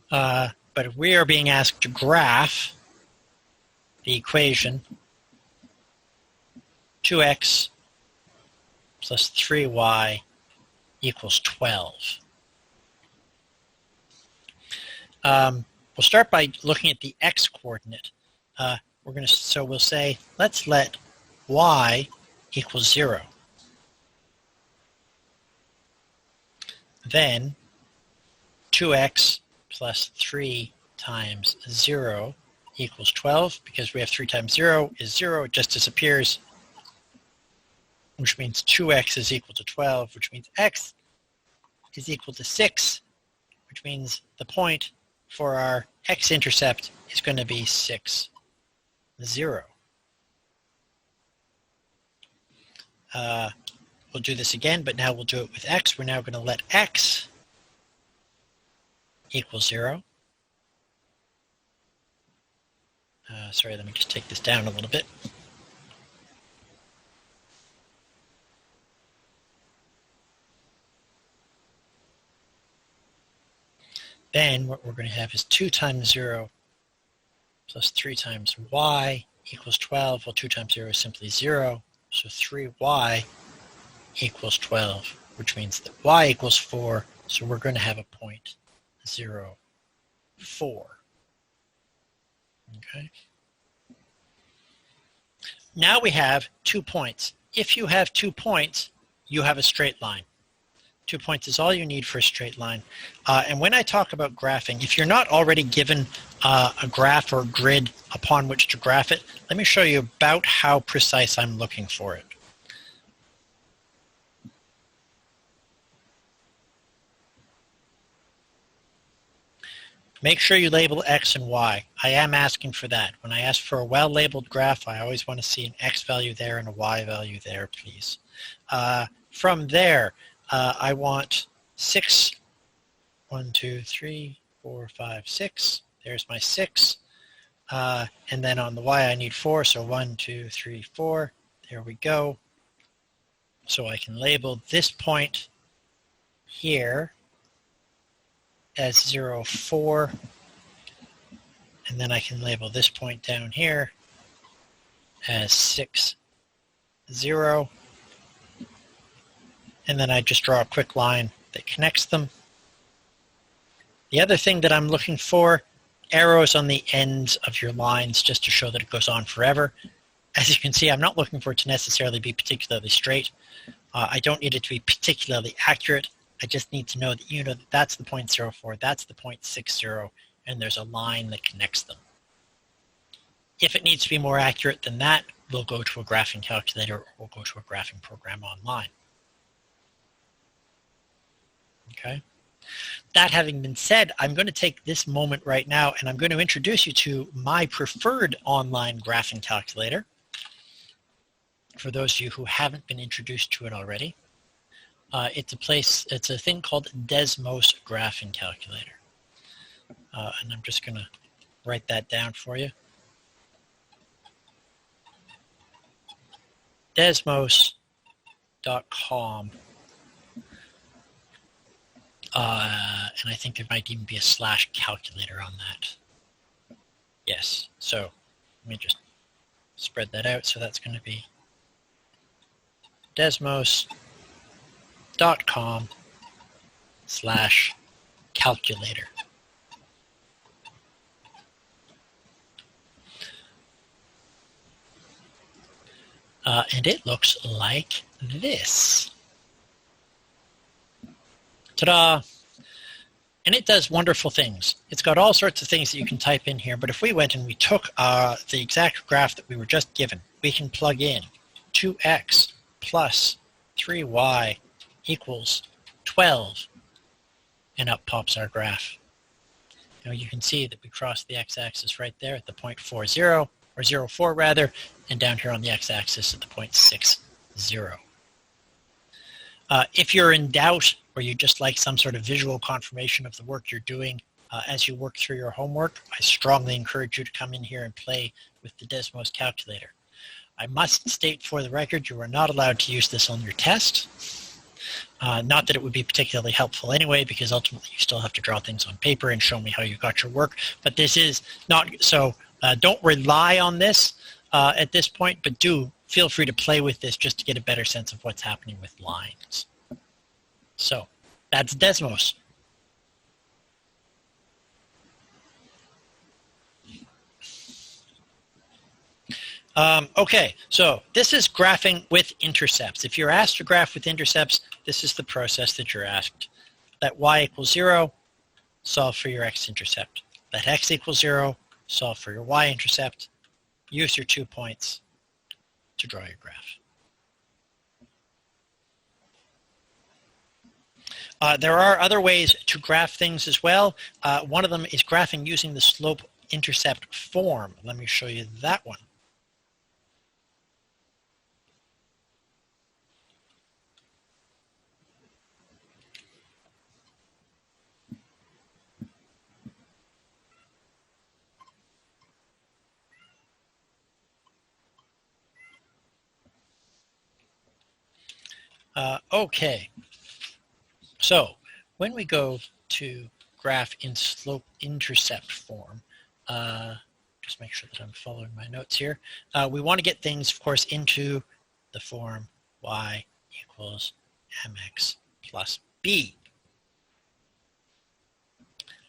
But if we are being asked to graph the equation 2x plus 3y equals 12. We'll start by looking at the x coordinate. So we'll say, let's let y equal 0. Then 2x plus 3 times 0 equals 12. Because we have 3 times 0 is 0, it just disappears, which means 2x is equal to 12, which means x is equal to 6, which means the point for our x-intercept is going to be 6, 0. We'll do this again, but now we'll do it with x. We're now going to let x equal 0. Sorry, let me just take this down a little bit. Then what we're going to have is 2 times 0 plus 3 times y equals 12. Well, 2 times 0 is simply 0. So 3y equals 12, which means that y equals 4. So we're going to have a point 0, 4. Okay. Now we have 2 points. If you have 2 points, you have a straight line. 2 points is all you need for a straight line. And when I talk about graphing, if you're not already given a graph or grid upon which to graph it, let me show you about how precise I'm looking for it. Make sure you label X and Y. I am asking for that. When I ask for a well-labeled graph, I always want to see an X value there and a Y value there, please. From there, I want 6. 1, 2, 3, 4, 5, 6. There's my 6. And then on the Y, I need 4. So 1, 2, 3, 4. There we go. So I can label this point here as 0, 4. And then I can label this point down here as 6, 0. And then I just draw a quick line that connects them. The other thing that I'm looking for, arrows on the ends of your lines just to show that it goes on forever. As you can see, I'm not looking for it to necessarily be particularly straight. I don't need it to be particularly accurate. I just need to know that you know that that's the point 0, 4, that's the point 6, 0, and there's a line that connects them. If it needs to be more accurate than that, we'll go to a graphing calculator or we'll go to a graphing program online. Okay. That having been said, I'm going to take this moment right now and I'm going to introduce you to my preferred online graphing calculator. For those of you who haven't been introduced to it already, it's a thing called Desmos Graphing Calculator. And I'm just going to write that down for you. Desmos.com. And I think there might even be a /calculator on that. Yes, so let me just spread that out. So that's going to be desmos.com/calculator. And it looks like this. Ta-da! And it does wonderful things. It's got all sorts of things that you can type in here, but if we went and we took the exact graph that we were just given, we can plug in 2x plus 3y equals 12, and up pops our graph. Now you can see that we crossed the x-axis right there at the point 40, or 0,4 rather, and down here on the x-axis at the point 60. If you're in doubt or you just like some sort of visual confirmation of the work you're doing as you work through your homework, I strongly encourage you to come in here and play with the Desmos calculator. I must state for the record, you are not allowed to use this on your test. Not that it would be particularly helpful anyway, because ultimately you still have to draw things on paper and show me how you got your work. But this is not, so don't rely on this at this point, but do feel free to play with this just to get a better sense of what's happening with lines. So that's Desmos. Okay, so this is graphing with intercepts. If you're asked to graph with intercepts, this is the process that you're asked. Let y equals 0, solve for your x-intercept. Let x equals 0, solve for your y-intercept. Use your 2 points to draw your graph. There are other ways to graph things as well. One of them is graphing using the slope-intercept form. Let me show you that one. Okay, so when we go to graph in slope-intercept form, just make sure that I'm following my notes here. We want to get things, of course, into the form y equals mx plus b.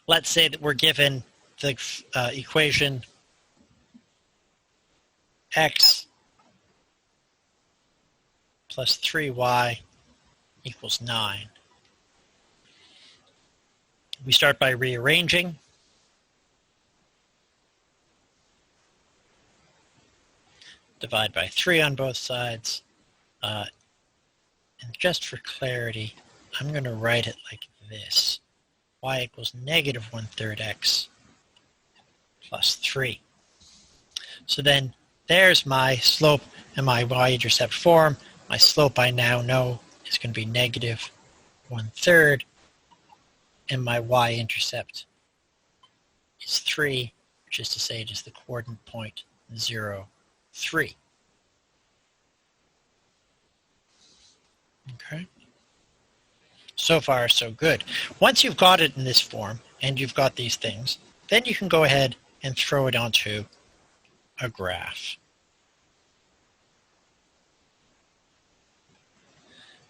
Let's say that we're given the equation x plus 3y equals 9. We start by rearranging. Divide by 3 on both sides. And just for clarity, I'm going to write it like this. y equals negative 1/3 x plus 3. So then there's my slope and my y-intercept form. My slope I now know is going to be negative 1/3, and my y-intercept is 3, which is to say it is the coordinate point 0, 3. Okay. So far, so good. Once you've got it in this form, and you've got these things, then you can go ahead and throw it onto a graph.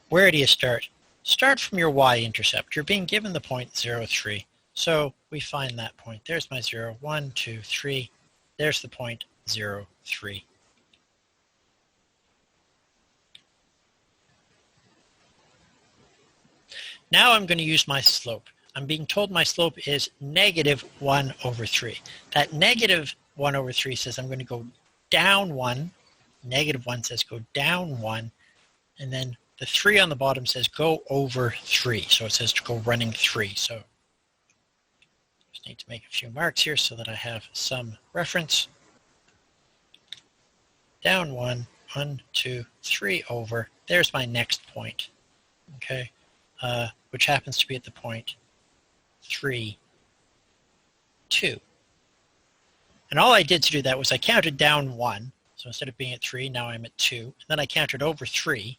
Where do you start? Start from your y-intercept. You're being given the point 0, 3. So we find that point. There's my 0, 1, 2, 3. There's the point 0, 3. Now I'm going to use my slope. I'm being told my slope is negative 1/3. That negative 1/3 says I'm going to go down 1. Negative 1 says go down 1. And then the 3 on the bottom says go over 3. So it says to go running 3. So just need to make a few marks here so that I have some reference. Down 1, 1, 2, 3 over. There's my next point. Okay. Which happens to be at the point 3, 2. And all I did to do that was I counted down 1. So instead of being at 3, now I'm at 2. And then I counted over 3,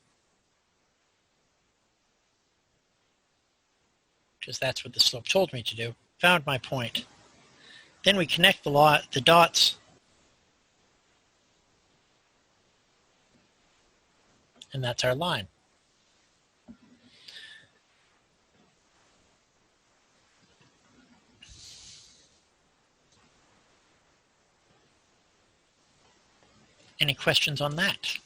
because that's what the slope told me to do. Found my point. Then we connect the dots, and that's our line. Any questions on that?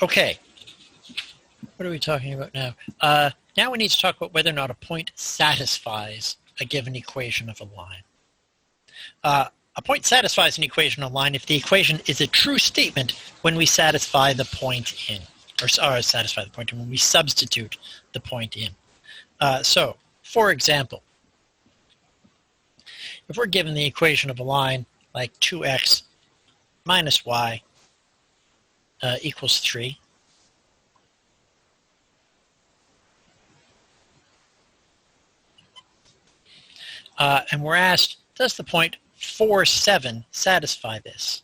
Okay. What are we talking about now? Now we need to talk about whether or not a point satisfies a given equation of a line. A point satisfies an equation of a line if the equation is a true statement when we satisfy the point in, or satisfy the point in, when we substitute the point in. So, for example, if we're given the equation of a line like 2x minus y equals 3, and we're asked, does the point 4, 7 satisfy this?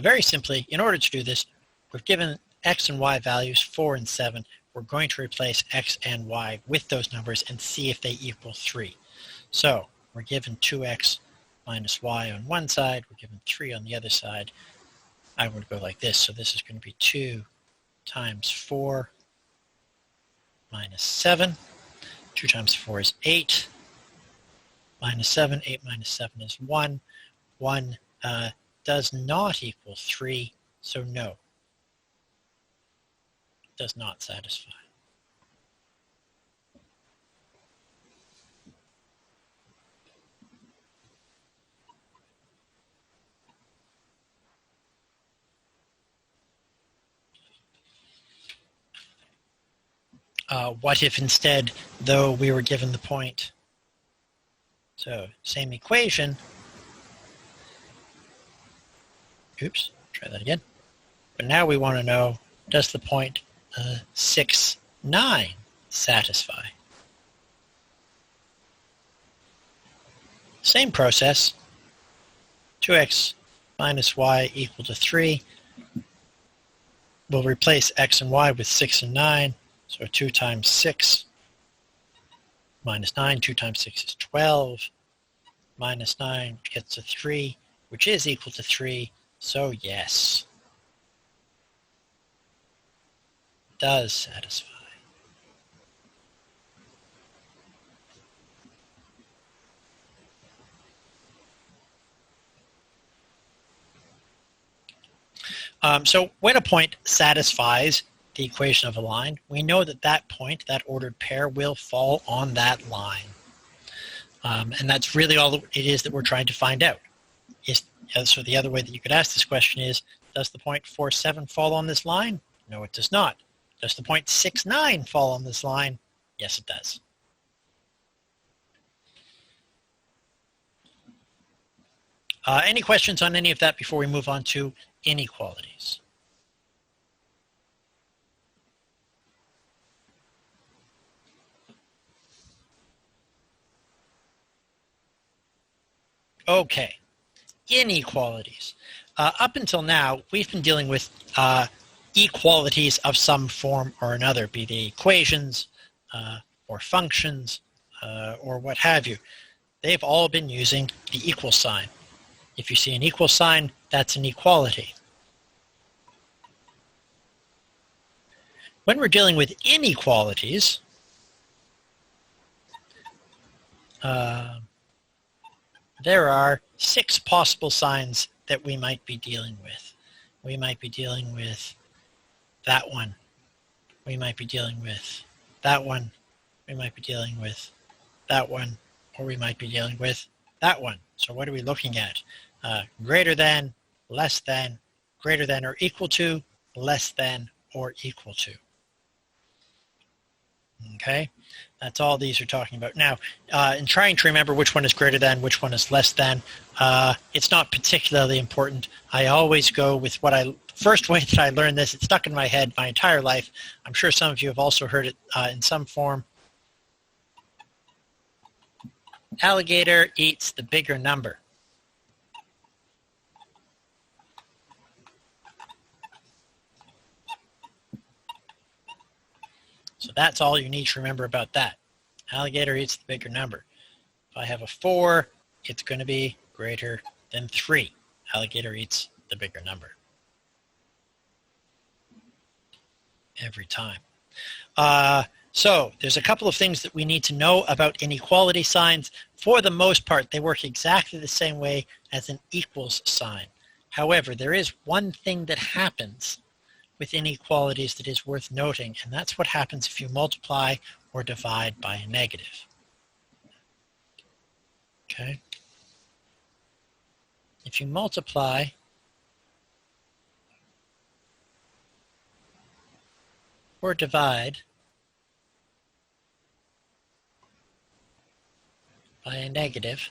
Very simply, in order to do this, we're given x and y values 4 and 7. We're going to replace x and y with those numbers and see if they equal 3. So we're given 2x minus y on one side. We're given 3 on the other side. I'm going to go like this. So this is going to be 2 times 4 minus 7. 2 times 4 is 8 minus 7. 8 minus 7 is 1. 1 does not equal 3, so no, does not satisfy. What if instead, though, we were given the point? So same equation. Oops, try that again. But now we want to know, does the point 6, 9 satisfy? Same process. 2x minus y equal to 3. We'll replace x and y with 6 and 9. So 2 times 6 minus 9. 2 times 6 is 12. Minus 9 gets to 3, which is equal to 3. So yes, does satisfy. So when a point satisfies the equation of a line, we know that that point, that ordered pair, will fall on that line. And that's really all it is that we're trying to find out. So the other way that you could ask this question is, does the point 4, 7 fall on this line? No, it does not. Does the point 6, 9 fall on this line? Yes, it does. Any questions on any of that before we move on to inequalities? Okay, inequalities. Up until now, we've been dealing with equalities of some form or another, be they equations or functions or what have you. They've all been using the equal sign. If you see an equal sign, that's an equality. When we're dealing with inequalities, there are 6 possible signs that we might be dealing with. We might be dealing with that one. We might be dealing with that one. We might be dealing with that one. Or we might be dealing with that one. So what are we looking at? Greater than, less than, greater than or equal to, less than or equal to. Okay, that's all these are talking about. Now, in trying to remember which one is greater than, which one is less than, it's not particularly important. I always go with first way that I learned this. It's stuck in my head my entire life. I'm sure some of you have also heard it in some form. Alligator eats the bigger number. So that's all you need to remember about that. Alligator eats the bigger number. If I have a 4, it's going to be greater than 3. Alligator eats the bigger number. Every time. So there's a couple of things that we need to know about inequality signs. For the most part, they work exactly the same way as an equals sign. However, there is one thing that happens with inequalities that is worth noting, and that's what happens if you multiply or divide by a negative. Okay? If you multiply or divide by a negative,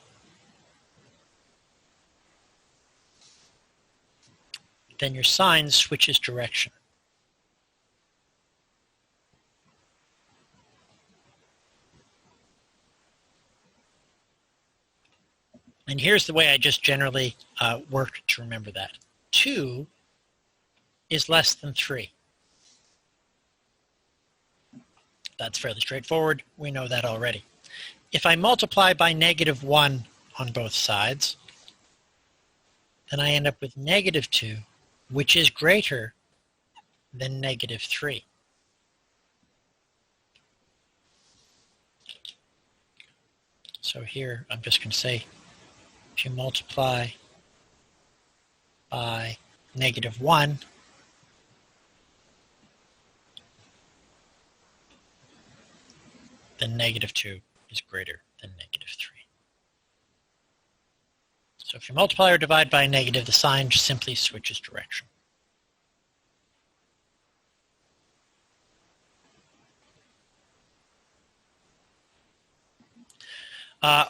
then your sign switches direction. And here's the way I just generally work to remember that. 2 is less than 3. That's fairly straightforward. We know that already. If I multiply by -1 on both sides, then I end up with -2, which is greater than -3. So here I'm just going to say, if you multiply by -1, then -2 is greater than -3. So if you multiply or divide by a negative, the sign simply switches direction.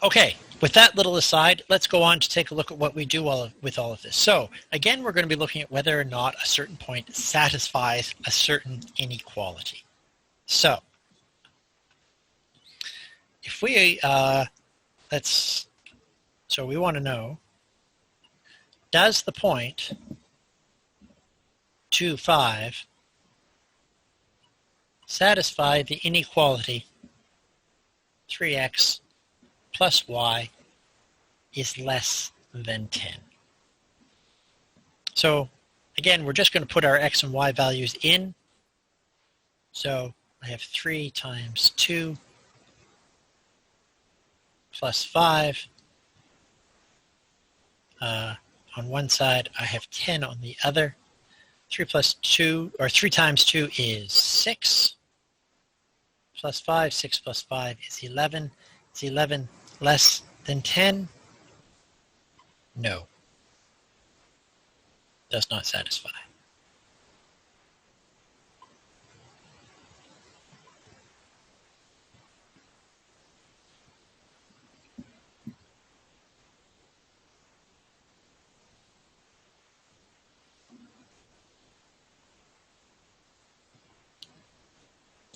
Okay, with that little aside, let's go on to take a look at what we do with all of this. So again, we're going to be looking at whether or not a certain point satisfies a certain inequality. So if we, so we want to know, does the point 2, 5 satisfy the inequality 3x plus y is less than 10? So again, we're just going to put our x and y values in. So I have 3 times 2 plus 5. On one side, I have 10 on the other. 3 plus 2, or 3 times 2 is 6. Plus 5, 6 plus 5 is 11. Is 11 less than 10? No. Does not satisfy.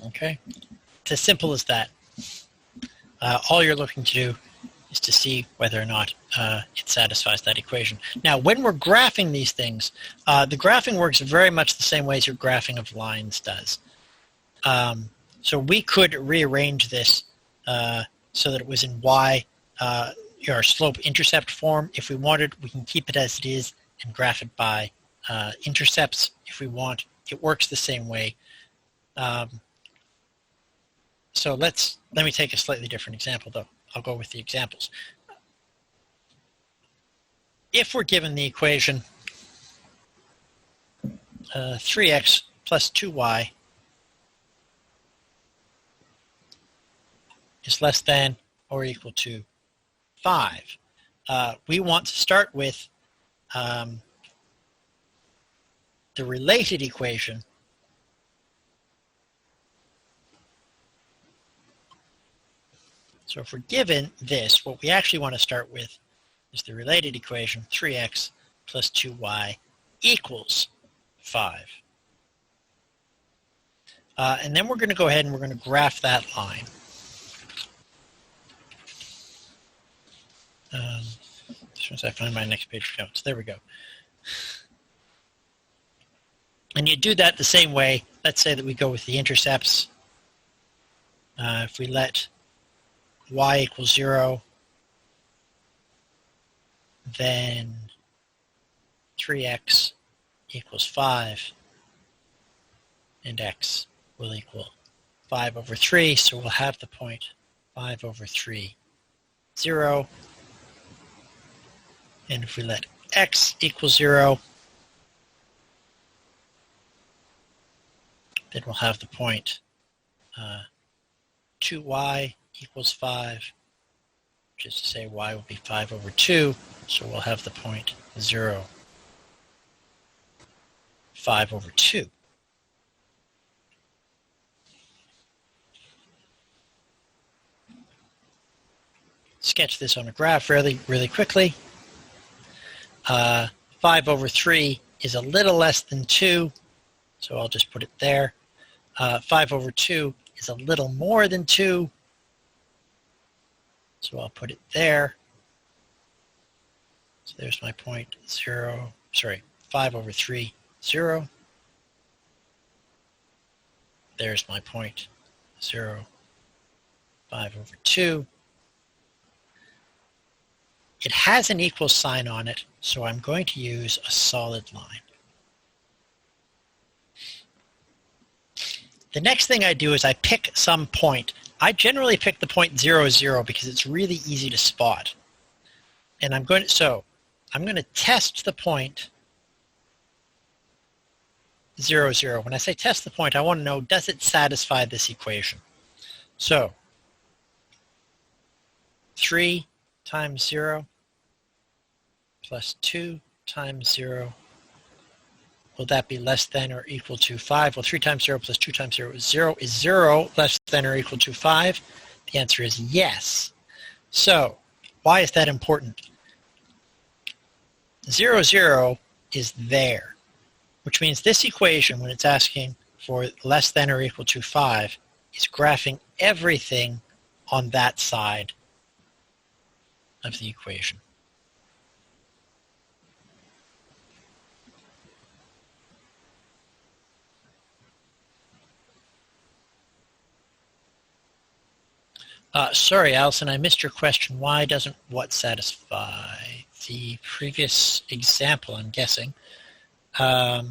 Okay, it's as simple as that. All you're looking to do is to see whether or not it satisfies that equation. Now, when we're graphing these things, the graphing works very much the same way as your graphing of lines does. So we could rearrange this so that it was in y, our slope-intercept form. If we wanted, we can keep it as it is and graph it by intercepts if we want. It works the same way. So let me take a slightly different example, though. I'll go with the examples. If we're given the equation 3x plus 2y is less than or equal to 5, we want to start with the related equation So if we're given this, what we actually want to start with is the related equation 3x plus 2y equals 5. And then we're going to go ahead and we're going to graph that line. As soon as I find my next page of notes, there we go. And you do that the same way. Let's say that we go with the intercepts. If we let y equals 0, then 3x equals 5, and x will equal 5 over 3, so we'll have the point 5 over 3, 0. And if we let x equal 0, then we'll have the point 2y equals 5, which is to say y will be 5 over 2, so we'll have the point 0, 5 over 2. Sketch this on a graph really quickly. 5 over 3 is a little less than 2, so I'll just put it there. 5 over 2 is a little more than 2, so I'll put it there. So there's my point 5 over 3, 0. There's my point 0, 5 over 2. It has an equal sign on it, so I'm going to use a solid line. The next thing I do is I pick some point. I generally pick the point 0, 0 because it's really easy to spot. And I'm going to test the point 0, 0. When I say test the point, I want to know, does it satisfy this equation? So 3 times 0 plus 2 times 0, will that be less than or equal to 5? Well, 3 times 0 plus 2 times 0 is 0. Is 0 less than or equal to 5? The answer is yes. So why is that important? 0, 0 is there, which means this equation, when it's asking for less than or equal to 5, is graphing everything on that side of the equation. Sorry, Allison, I missed your question. Why doesn't what satisfy? The previous example, I'm guessing. Why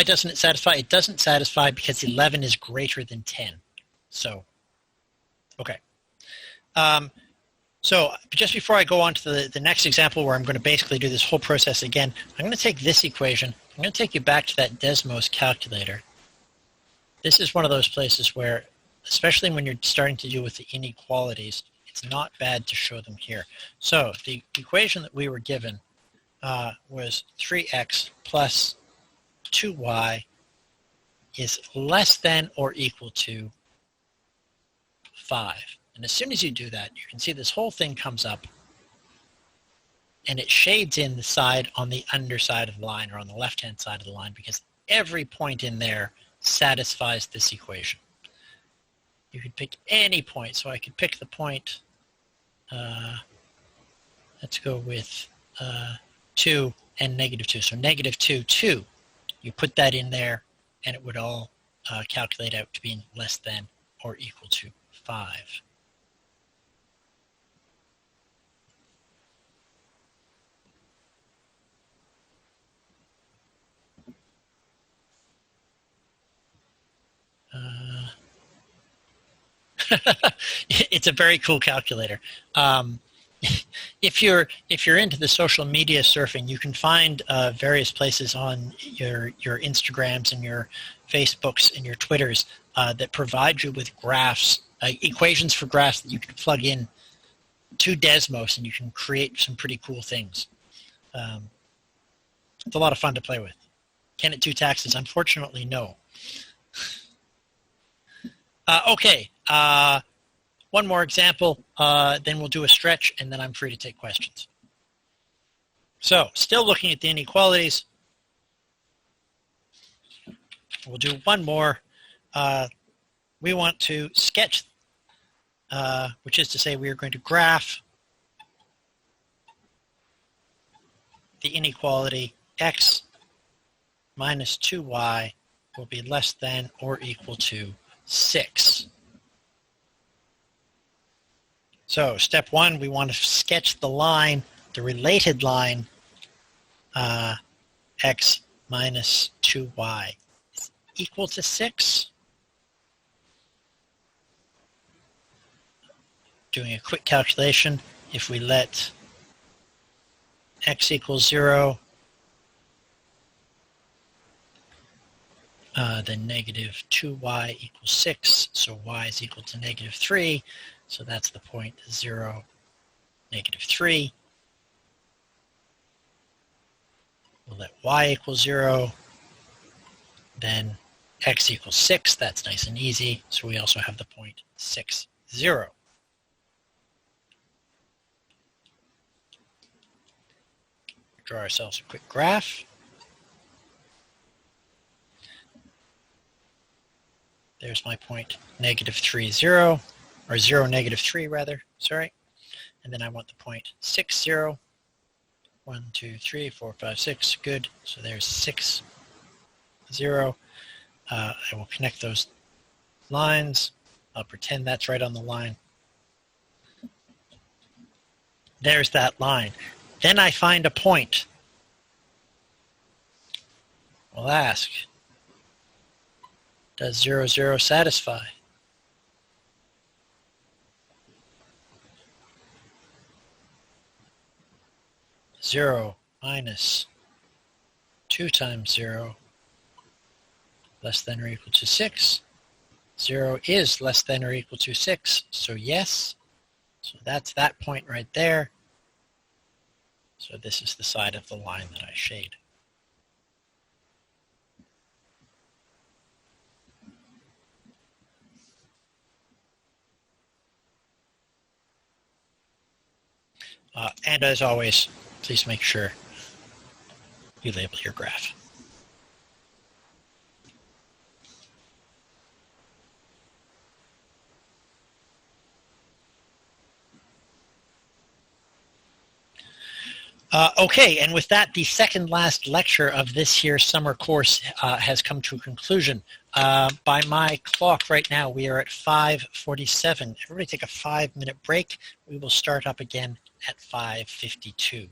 doesn't it satisfy? It doesn't satisfy because 11 is greater than 10. So, okay. So just before I go on to the next example where I'm going to basically do this whole process again, I'm going to take this equation. I'm going to take you back to that Desmos calculator. This is one of those places where, especially when you're starting to deal with the inequalities, it's not bad to show them here. So the equation that we were given was 3x plus 2y is less than or equal to 5. And as soon as you do that, you can see this whole thing comes up and it shades in the side on the underside of the line, or on the left-hand side of the line, because every point in there satisfies this equation. You could pick any point. So I could pick the point, let's go with 2 and -2. So -2, 2. You put that in there and it would all calculate out to being less than or equal to 5. It's a very cool calculator. If you're into the social media surfing, you can find various places on your Instagrams and your Facebooks and your Twitters that provide you with graphs, equations for graphs that you can plug in to Desmos, and you can create some pretty cool things. It's a lot of fun to play with. Can it do taxes? Unfortunately, no. Okay, one more example, then we'll do a stretch, and then I'm free to take questions. So, still looking at the inequalities. We'll do one more. We want to sketch, which is to say we are going to graph the inequality x minus 2y will be less than or equal to 6. So step 1, we want to sketch the line, the related line, x minus 2y is equal to 6. Doing a quick calculation, if we let x equals 0, then negative 2y equals 6, so y is equal to negative 3, so that's the point 0, negative 3. We'll let y equal 0, then x equals 6, that's nice and easy, so we also have the point 6, 0. Draw ourselves a quick graph. There's my point, negative 3, 0, or 0, negative 3 rather, sorry. And then I want the point 6, 0. 1, 2, 3, 4, 5, 6, good. So there's 6, 0. I will connect those lines. I'll pretend that's right on the line. There's that line. Then I find a point. We'll ask, does 0, 0 satisfy? Zero minus 2 times 0 less than or equal to 6. 0 is less than or equal to 6, so yes. So that's that point right there. So this is the side of the line that I shade. And as always, please make sure you label your graph. Okay, and with that, the second last lecture of this year's summer course has come to a conclusion. By my clock right now, we are at 5:47. Everybody take a 5-minute break. We will start up again at 5:52.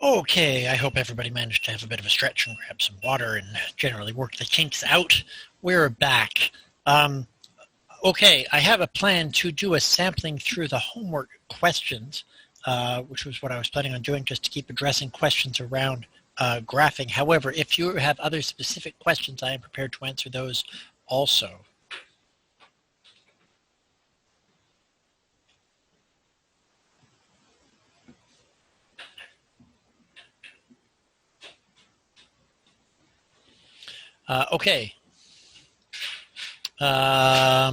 Okay, I hope everybody managed to have a bit of a stretch and grab some water and generally work the kinks out. We're back. Okay, I have a plan to do a sampling through the homework questions, which was what I was planning on doing, just to keep addressing questions around graphing. However, if you have other specific questions, I am prepared to answer those also. Okay. I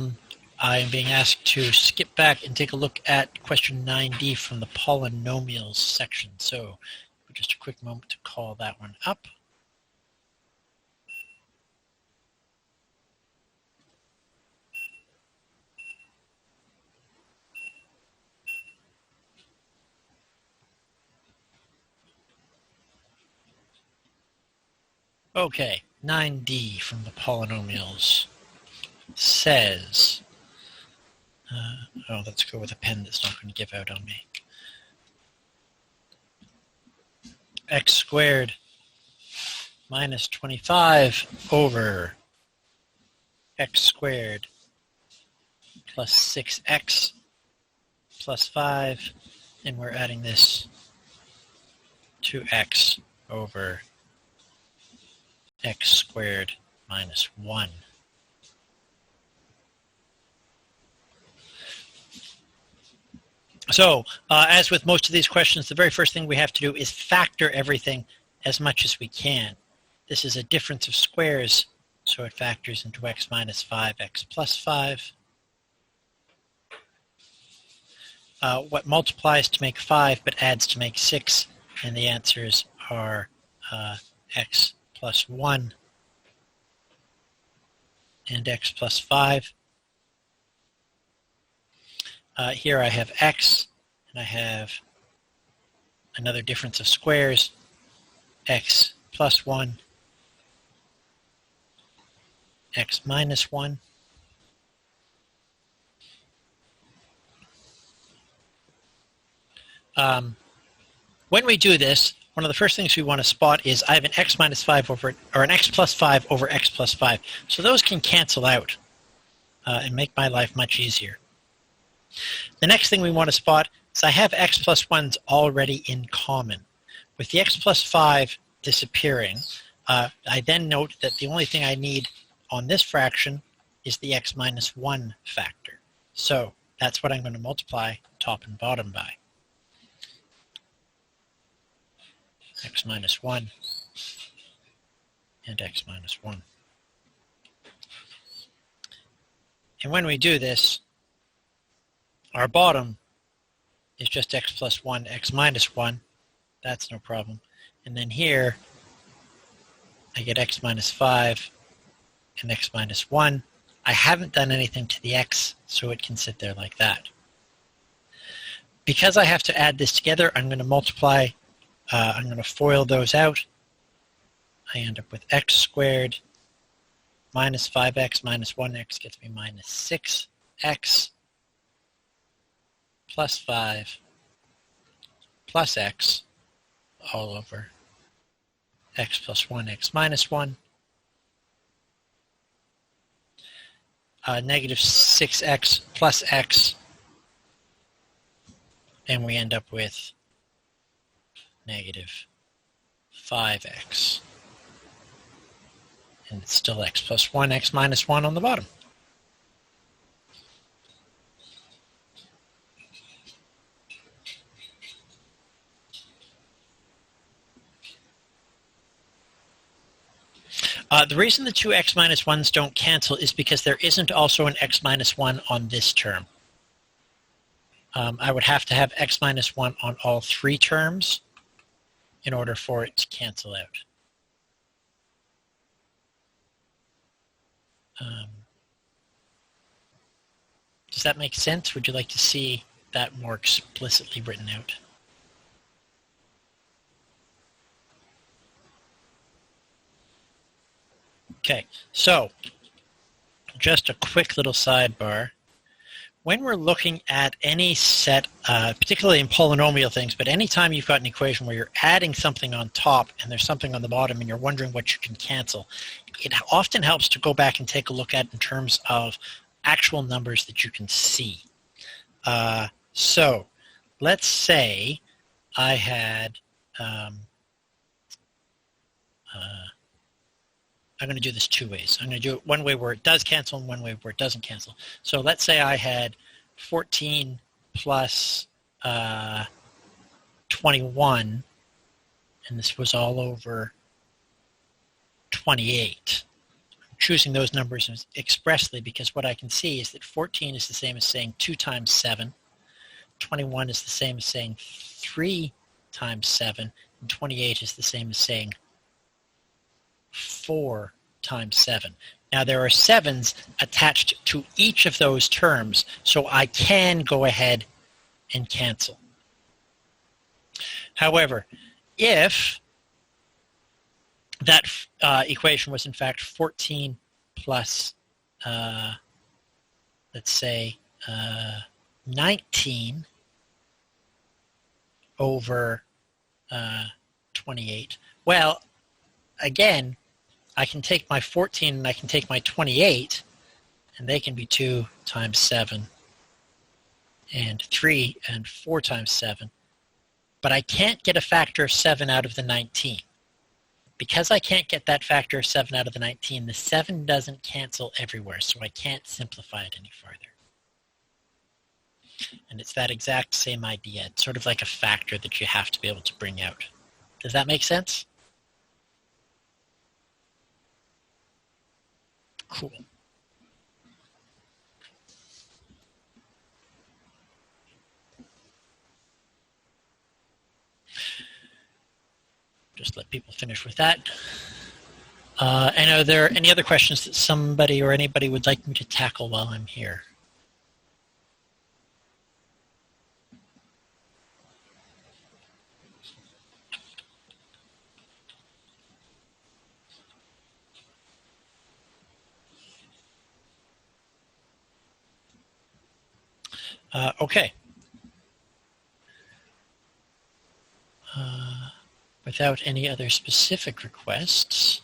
am being asked to skip back and take a look at question 9D from the polynomials section. So just a quick moment to call that one up. Okay, 9D from the polynomials says, oh, let's go with a pen that's not going to give out on me. X squared minus 25 over x squared plus 6x plus 5, and we're adding this to x over x squared minus 1. So, as with most of these questions, the very first thing we have to do is factor everything as much as we can. This is a difference of squares, so it factors into x minus 5, x plus 5. What multiplies to make 5 but adds to make 6, and the answers are x plus 1 and x plus 5. Here I have x, and I have another difference of squares, x plus 1, x minus 1. When we do this, one of the first things we want to spot is I have an x minus 5 over, or an x plus 5 over x plus 5. So those can cancel out and make my life much easier. The next thing we want to spot is I have x plus 1s already in common. With the x plus 5 disappearing, I then note that the only thing I need on this fraction is the x minus 1 factor. So that's what I'm going to multiply top and bottom by. X minus 1 and x minus 1. And when we do this, our bottom is just x plus 1, x minus 1. That's no problem. And then here, I get x minus 5 and x minus 1. I haven't done anything to the x, so it can sit there like that. Because I have to add this together, I'm going to multiply, I'm going to FOIL those out. I end up with x squared minus 5x minus 1x gets me minus 6x plus 5 plus x all over x plus 1, x minus 1. Negative 6x plus x, and we end up with negative 5x. And it's still x plus 1, x minus 1 on the bottom. The reason the two x minus 1s don't cancel is because there isn't also an x minus 1 on this term. I would have to have x minus 1 on all three terms in order for it to cancel out. Does that make sense? Would you like to see that more explicitly written out? Okay, so just a quick little sidebar. when we're looking at any set, particularly in polynomial things, but anytime you've got an equation where you're adding something on top and there's something on the bottom and you're wondering what you can cancel, it often helps to go back and take a look at in terms of actual numbers that you can see. So let's say I had, I'm going to do this two ways. I'm going to do it one way where it does cancel and one way where it doesn't cancel. So let's say I had 14 plus 21, and this was all over 28. I'm choosing those numbers expressly because what I can see is that 14 is the same as saying 2 times 7. 21 is the same as saying 3 times 7. And 28 is the same as saying 4 times 7. Now there are 7s attached to each of those terms, so I can go ahead and cancel. However, if that equation was in fact 14 plus, let's say, 19 over 28, well, again, I can take my 14 and I can take my 28, and they can be 2 times 7 and 3 and 4 times 7. But I can't get a factor of 7 out of the 19. Because I can't get that factor of 7 out of the 19, the 7 doesn't cancel everywhere, so I can't simplify it any farther. And it's that exact same idea. It's sort of like a factor that you have to be able to bring out. Does that make sense? Cool. Just let people finish with that. And are there any other questions that somebody or anybody would like me to tackle while I'm here? Okay. Without any other specific requests,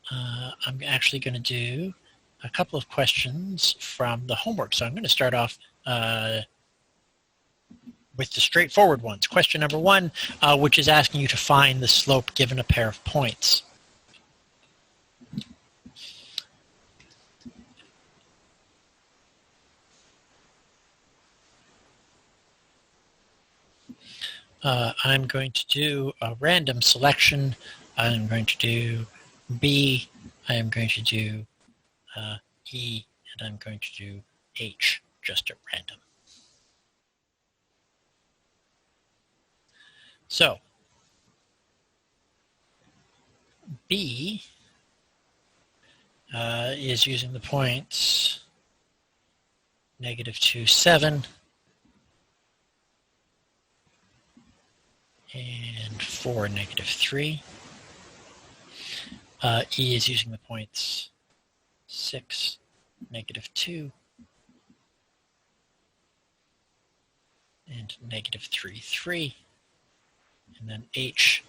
I'm actually going to do a couple of questions from the homework. So I'm going to start off with the straightforward ones. Question number 1, which is asking you to find the slope given a pair of points. I'm going to do a random selection. I'm going to do B. I am going to do E. And I'm going to do H, just at random. So, B is using the points -2, 7, and 4, -3. E is using the points 6, -2, and -3, 3. And then H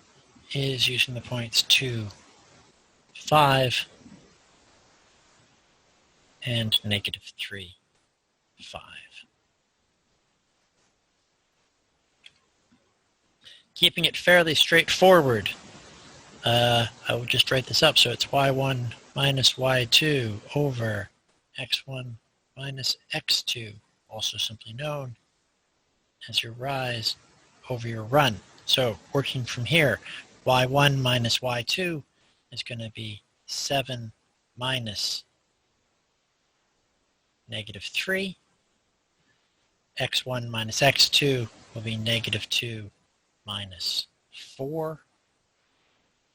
is using the points 2, 5, and -3, 5. Keeping it fairly straightforward, I will just write this up. So it's y1 minus y2 over x1 minus x2, also simply known as your rise over your run. So working from here, y1 minus y2 is going to be 7 minus -3. x1 minus x2 will be -2 minus 4.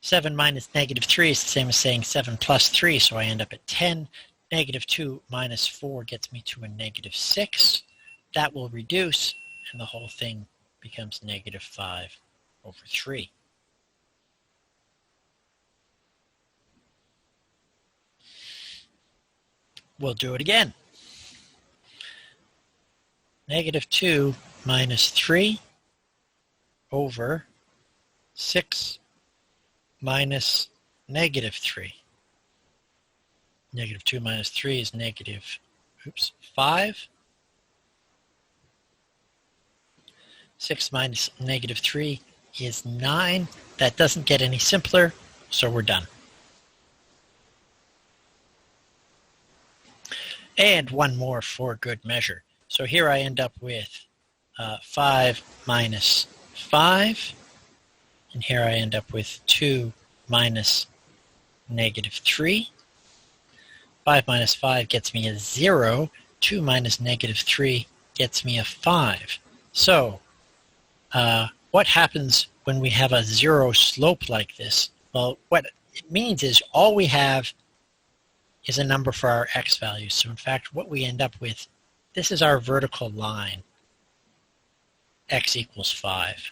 7 minus -3 is the same as saying 7 plus 3, so I end up at 10. -2 minus 4 gets me to a -6. That will reduce, and the whole thing becomes -5 over 3. We'll do it again. negative 2 minus 3 over 6 minus negative 3. Negative 2 minus 3 is negative 5. 6 minus negative 3 is 9. That doesn't get any simpler, so we're done. And one more for good measure. So here I end up with 5 minus 5. And here I end up with 2 minus negative 3. 5 minus 5 gets me a 0. 2 minus negative 3 gets me a 5. So what happens when we have a 0 slope like this? Well, what it means is all we have is a number for our x values. So in fact, what we end up with, this is our vertical line, x equals 5.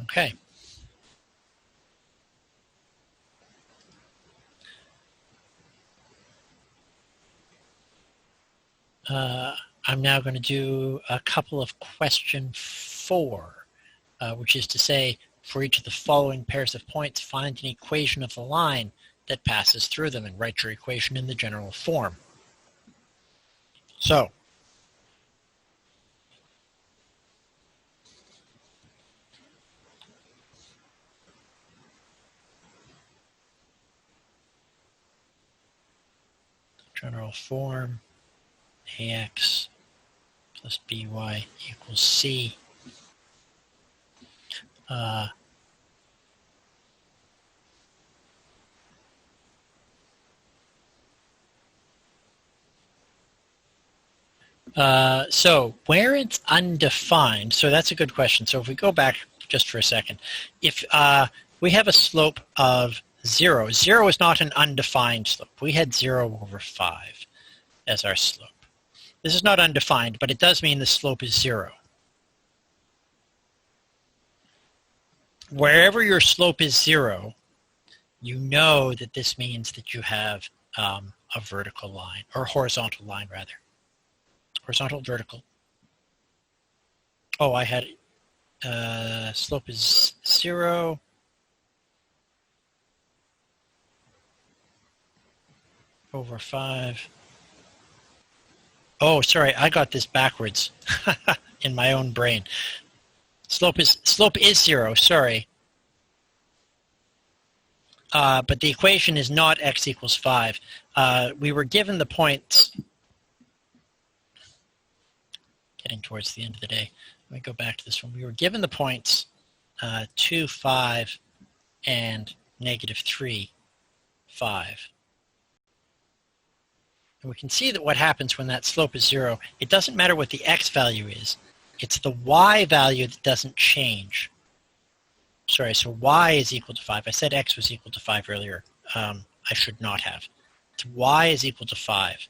Okay. I'm now going to do a couple of question 4, which is to say, for each of the following pairs of points, find an equation of the line that passes through them and write your equation in the general form. So, general form, ax plus by equals c. So where it's undefined, so that's a good question. So if we go back just for a second, if we have a slope of 0, 0 is not an undefined slope. We had 0 over 5 as our slope. This is not undefined, but it does mean the slope is 0. Wherever your slope is 0, you know that this means that you have a vertical line, or horizontal line rather. Horizontal, vertical. Oh, I had slope is 0. Over 5. Oh, sorry, I got this backwards in my own brain. Slope is 0, sorry. But the equation is not x equals 5. We were given the points, getting towards the end of the day. Let me go back to this one. We were given the points 2, 5, and negative 3, 5. And we can see that what happens when that slope is 0, it doesn't matter what the x value is. It's the y value that doesn't change. Sorry, so y is equal to 5. I said x was equal to 5 earlier. I should not have. It's y is equal to 5.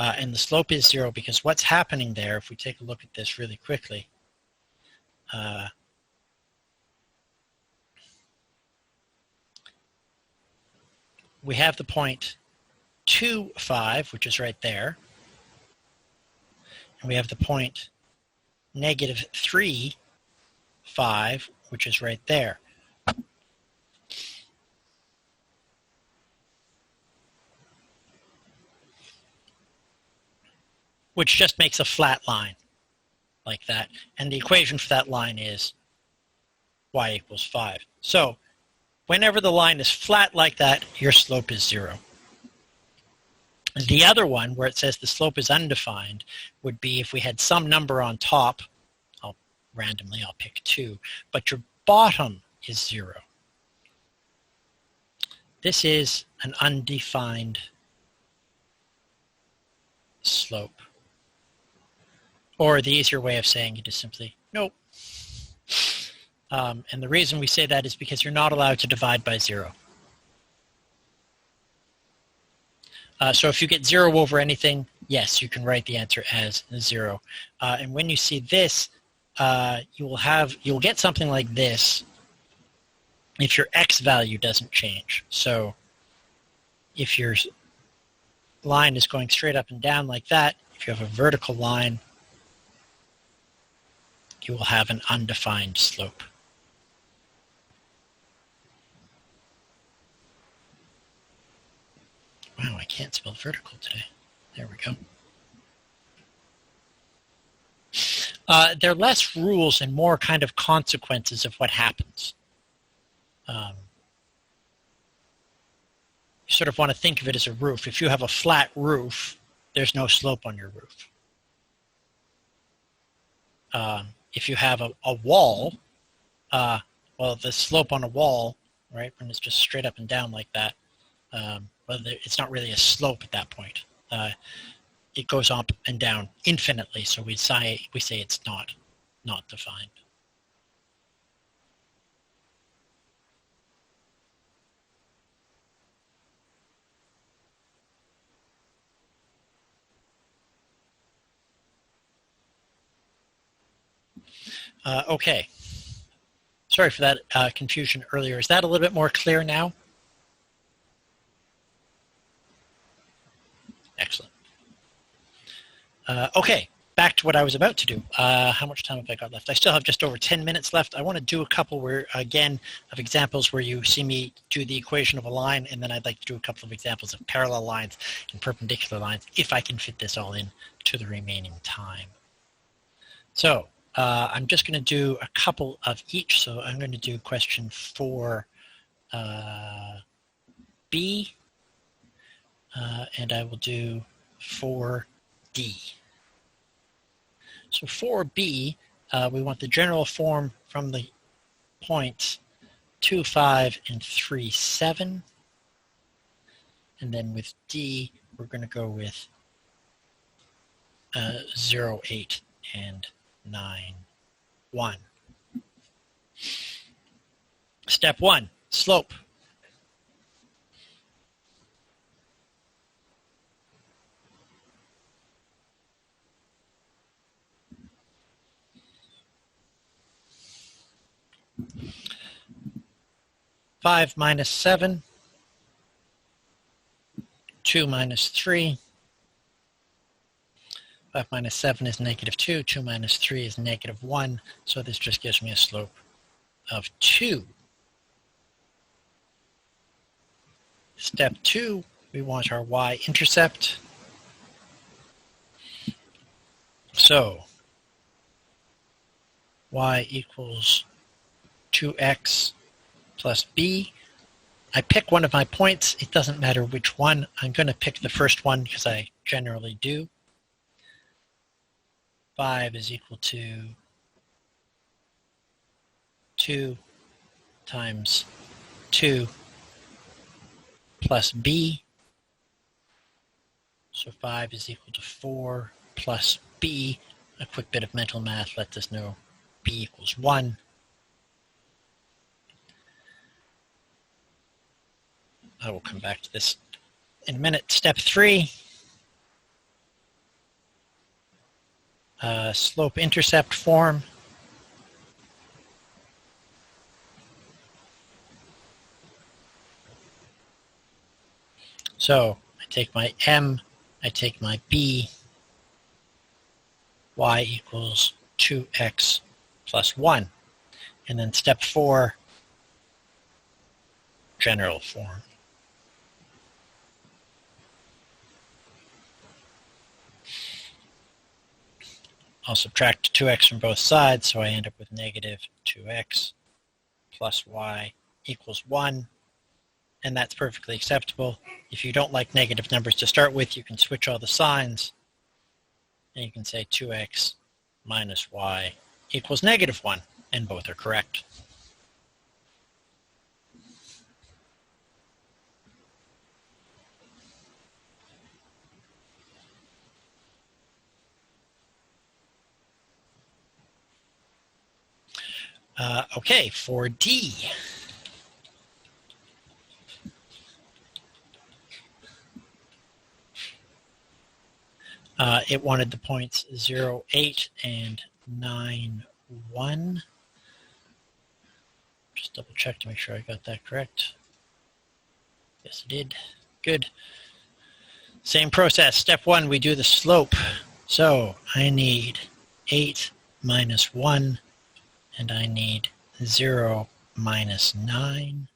And the slope is 0 because what's happening there, if we take a look at this really quickly, we have the point 2, 5, which is right there. And we have the point negative 3, 5, which is right there. Which just makes a flat line like that. And the equation for that line is y equals 5. So whenever the line is flat like that, your slope is 0. The other one, where it says the slope is undefined, would be if we had some number on top. Randomly, I'll pick 2, but your bottom is 0. This is an undefined slope. Or the easier way of saying it is simply nope. And the reason we say that is because you're not allowed to divide by 0. So if you get 0 over anything, yes, you can write the answer as 0. And when you see this, you'll get something like this if your x value doesn't change. So if your line is going straight up and down like that, if you have a vertical line, you will have an undefined slope. Wow, I can't spell vertical today. There we go. There are less rules and more kind of consequences of what happens. You sort of want to think of it as a roof. If you have a flat roof, there's no slope on your roof. If you have a wall, well, the slope on a wall, right, when it's just straight up and down like that, well, it's not really a slope at that point. It goes up and down infinitely, so we say it's not defined. Okay. Sorry for that confusion earlier. Is that a little bit more clear now? Excellent. Okay, back to what I was about to do. How much time have I got left? I still have just over 10 minutes left. I want to do a couple of examples where you see me do the equation of a line, and then I'd like to do a couple of examples of parallel lines and perpendicular lines, if I can fit this all in to the remaining time. So I'm just going to do a couple of each. So I'm going to do question 4B, and I will do 4D. So 4B, we want the general form from the points 2, 5, and 3, 7. And then with D, we're going to go with 0, 8, and 9, 1. Step 1, slope. Five minus 7, 2 minus 3. 5 minus 7 is negative 2. 2 minus 3 is negative 1. So this just gives me a slope of 2. Step 2, we want our y-intercept. So y equals 2x plus b. I pick one of my points. It doesn't matter which one. I'm going to pick the first one because I generally do. 5 is equal to 2 times 2 plus b. So 5 is equal to 4 plus b. A quick bit of mental math lets us know b equals 1. I will come back to this in a minute. Step 3. Slope-intercept form. So I take my m, I take my b, y equals 2x plus 1. And then step 4, general form. I'll subtract 2x from both sides, so I end up with negative 2x plus y equals 1, and that's perfectly acceptable. If you don't like negative numbers to start with, you can switch all the signs, and you can say 2x minus y equals negative 1, and both are correct. Okay, for D. It wanted the points 0, 8, and 9, 1. Just double check to make sure I got that correct. Yes, I did. Good. Same process. Step 1, we do the slope. So I need 8 minus 1, and I need 0 minus 9.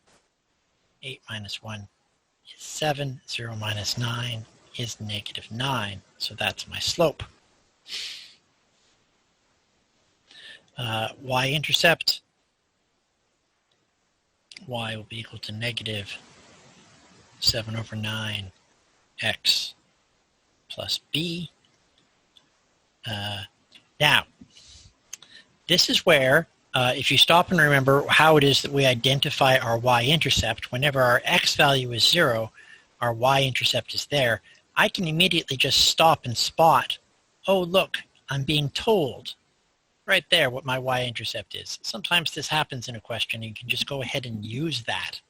8 minus 1 is 7. 0 minus 9 is negative 9. So that's my slope. Y-intercept. Y will be equal to negative 7 over 9 x plus b. Now, this is where, if you stop and remember how it is that we identify our y-intercept, whenever our x value is 0, our y-intercept is there, I can immediately just stop and spot, oh look, I'm being told right there what my y-intercept is. Sometimes this happens in a question, and you can just go ahead and use that.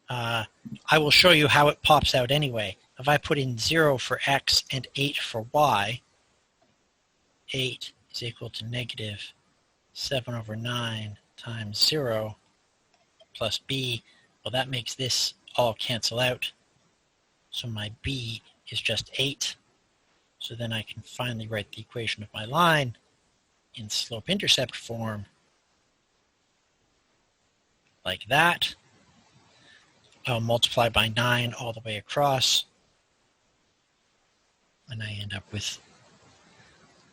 I will show you how it pops out anyway. If I put in 0 for x and 8 for y, 8 is equal to negative 7 over 9 times 0 plus b. Well, that makes this all cancel out. So my b is just 8. So then I can finally write the equation of my line in slope-intercept form like that. I'll multiply by 9 all the way across, and I end up with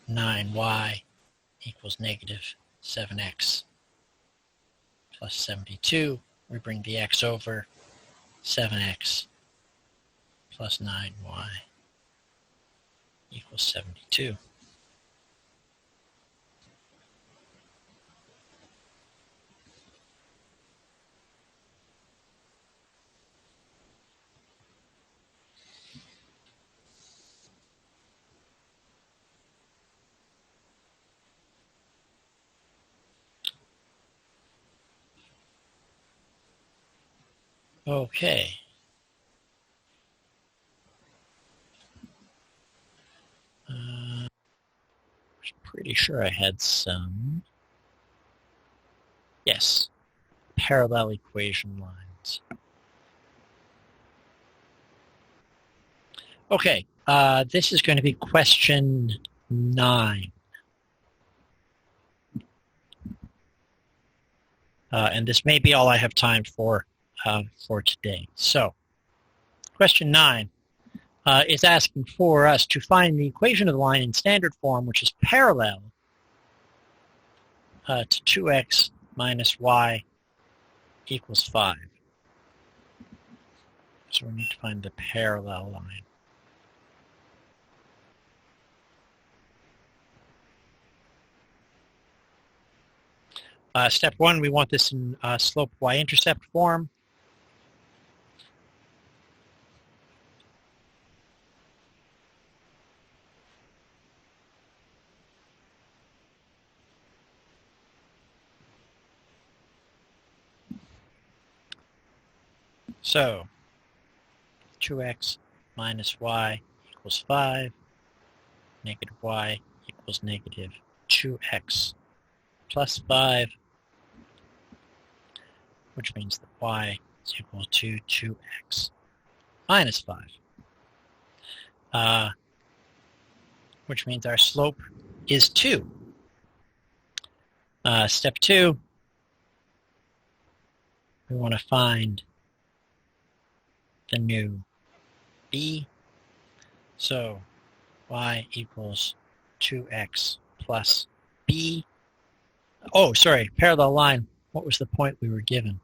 9y equals negative 7x plus 72. We bring the x over, 7x plus 9y equals 72. Okay. I'm pretty sure I had some. Yes, parallel equation lines. Okay, this is going to be question 9. And this may be all I have time for today. So, question 9 is asking for us to find the equation of the line in standard form, which is parallel to 2x minus y equals 5. So we need to find the parallel line. Step 1, we want this in slope y-intercept form. So 2x minus y equals 5. Negative y equals negative 2x plus 5, which means that y is equal to 2x minus 5, which means our slope is 2. Step 2, we want to find the new b. So y equals 2x plus b. Oh, sorry, parallel line. What was the point we were given?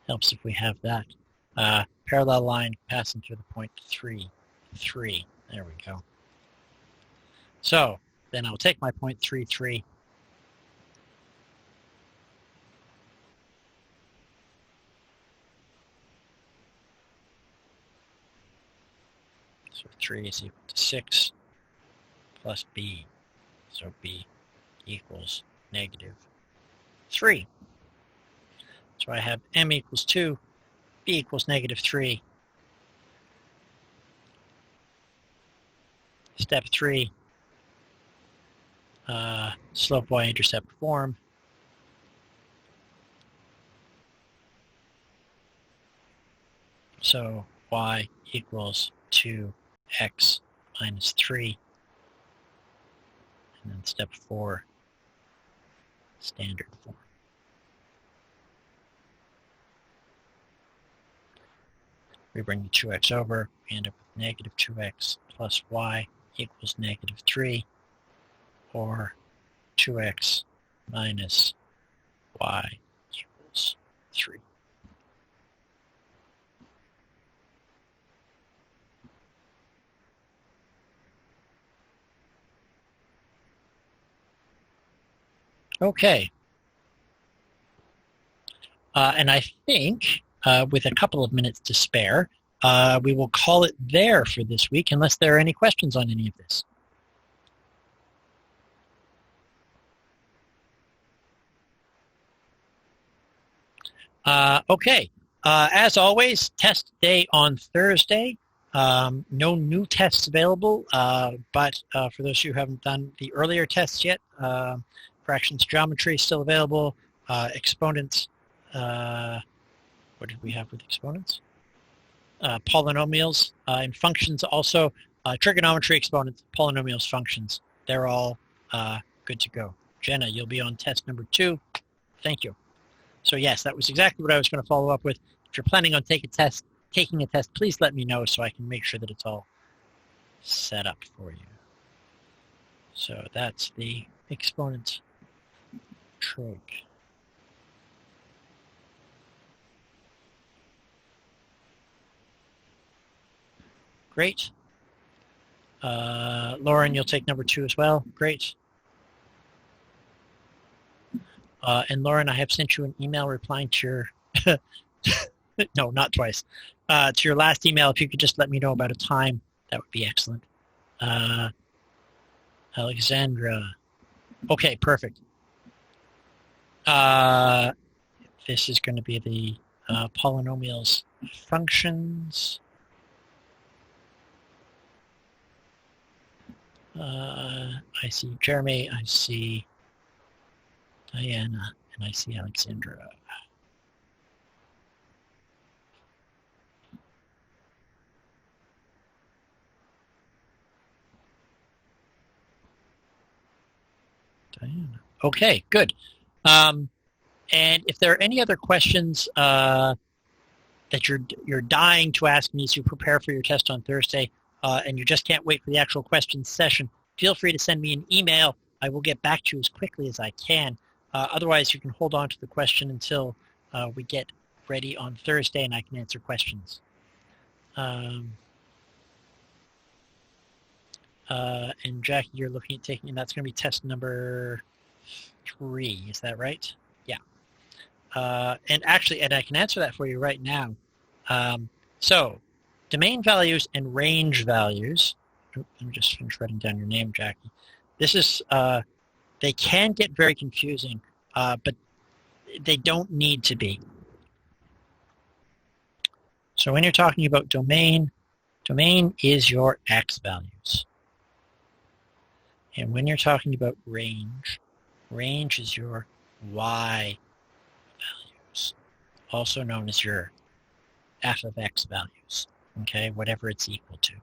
Helps if we have that. Parallel line passing through the point 3. 3. There we go. So then I'll take my point 3, 3. So 3 is equal to 6 plus b. So b equals negative 3. So I have m equals 2, b equals negative 3. Step 3, slope y-intercept form. So y equals 2x minus 3. And then step 4, standard form. We bring the 2x over, we end up with negative 2x plus y equals negative 3, or 2x minus y equals 3. Okay. And I think with a couple of minutes to spare, we will call it there for this week, unless there are any questions on any of this. Okay. As always, test day on Thursday. No new tests available, but for those of you who haven't done the earlier tests yet, fractions geometry is still available. Exponents, what did we have with exponents? Polynomials and functions also. Trigonometry, exponents, polynomials, functions. They're all good to go. Jenna, you'll be on test number 2. Thank you. So yes, that was exactly what I was going to follow up with. If you're planning on taking a test, please let me know so I can make sure that it's all set up for you. So that's the exponent trig. Great. Lauren, you'll take number 2 as well. Great. And Lauren, I have sent you an email replying to your, no, not twice, to your last email. If you could just let me know about a time, that would be excellent. Alexandra. Okay, perfect. This is going to be the polynomials functions. I see Jeremy, I see Diana, and I see Alexandra. Diana. Okay, good. And if there are any other questions that you're dying to ask me as you prepare for your test on Thursday, and you just can't wait for the actual questions session, feel free to send me an email. I will get back to you as quickly as I can. Otherwise, you can hold on to the question until we get ready on Thursday and I can answer questions. And Jackie, you're looking at taking, and that's going to be test number 3. Is that right? Yeah. And actually, and I can answer that for you right now. So domain values and range values. Let me just finish writing down your name, Jackie. This is, they can get very confusing, but they don't need to be. So when you're talking about domain is your x values. And when you're talking about range is your y values, also known as your f of x values, okay, whatever it's equal to.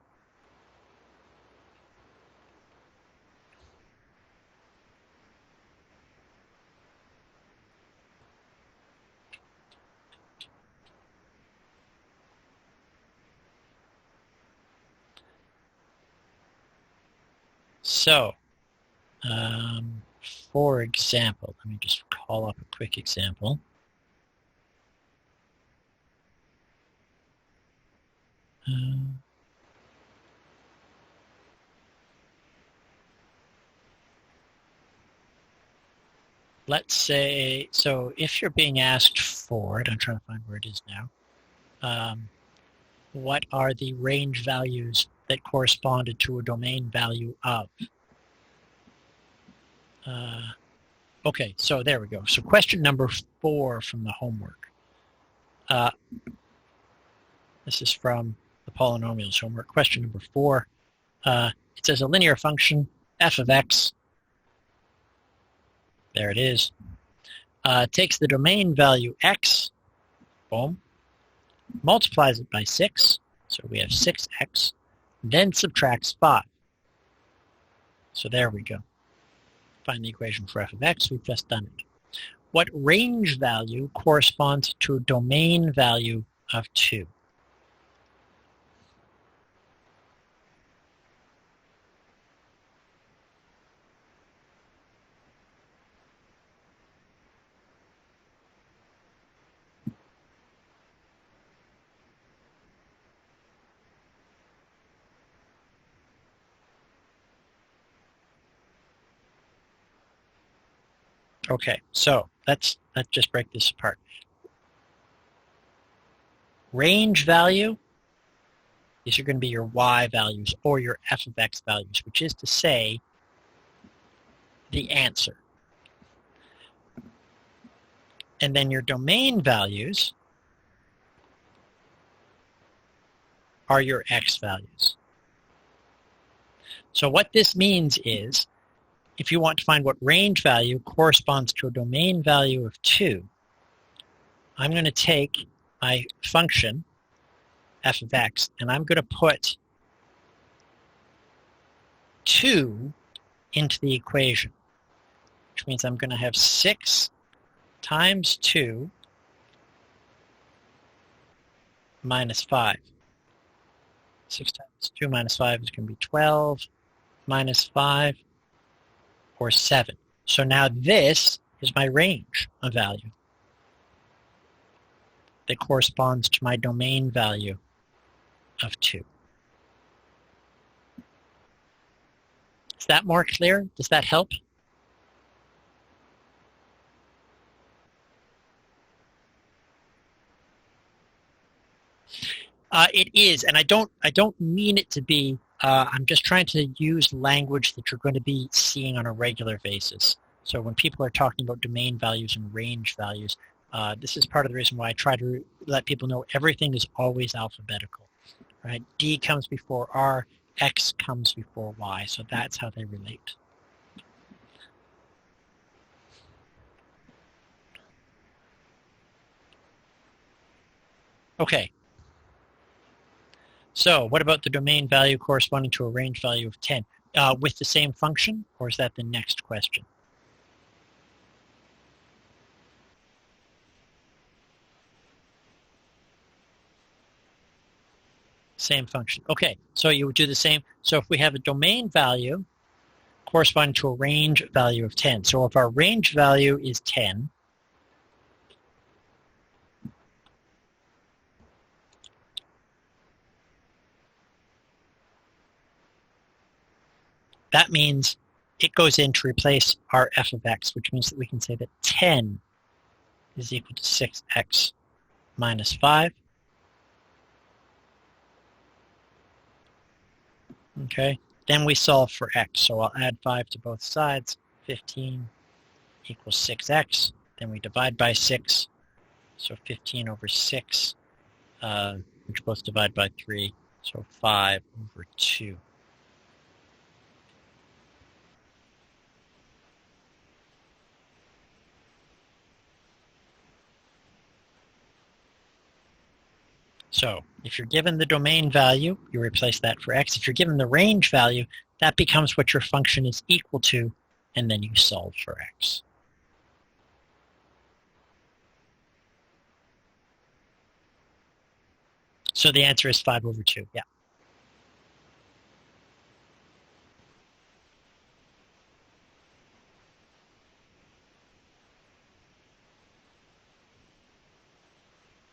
So, for example, let me just call up a quick example. Let's say, so if you're being asked for it, I'm trying to find where it is now, what are the range values that corresponded to a domain value of? Okay, so there we go. So question number 4 from the homework. This is from the polynomials homework. Question number 4. It says a linear function, f of x, There it is. Takes the domain value x, boom, multiplies it by 6, so we have 6x, then subtracts 5. So there we go. Find the equation for f of x. We've just done it. What range value corresponds to a domain value of 2? Okay, so let's just break this apart. Range value, these are going to be your y values or your f of x values, which is to say the answer. And then your domain values are your x values. So what this means is, if you want to find what range value corresponds to a domain value of 2, I'm going to take my function, f of x, and I'm going to put 2 into the equation, which means I'm going to have 6 times 2 minus 5. 6 times 2 minus 5 is going to be 12 minus 5, or 7. So now this is my range of value that corresponds to my domain value of 2. Is that more clear? Does that help? It is, and I don't mean it to be. I'm just trying to use language that you're going to be seeing on a regular basis. So when people are talking about domain values and range values, this is part of the reason why I try to let people know everything is always alphabetical. Right? D comes before R, X comes before Y, so that's how they relate. Okay. So what about the domain value corresponding to a range value of 10? With the same function, or is that the next question? Same function. Okay, so you would do the same. So if we have a domain value corresponding to a range value of 10, so if our range value is 10, that means it goes in to replace our f of x, which means that we can say that 10 is equal to 6x minus 5. Okay, then we solve for x. So I'll add 5 to both sides. 15 equals 6x. Then we divide by 6. So 15 over 6, which both divide by 3. So 5 over 2. So if you're given the domain value, you replace that for x. If you're given the range value, that becomes what your function is equal to, and then you solve for x. So the answer is 5 over 2, yeah.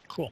Cool.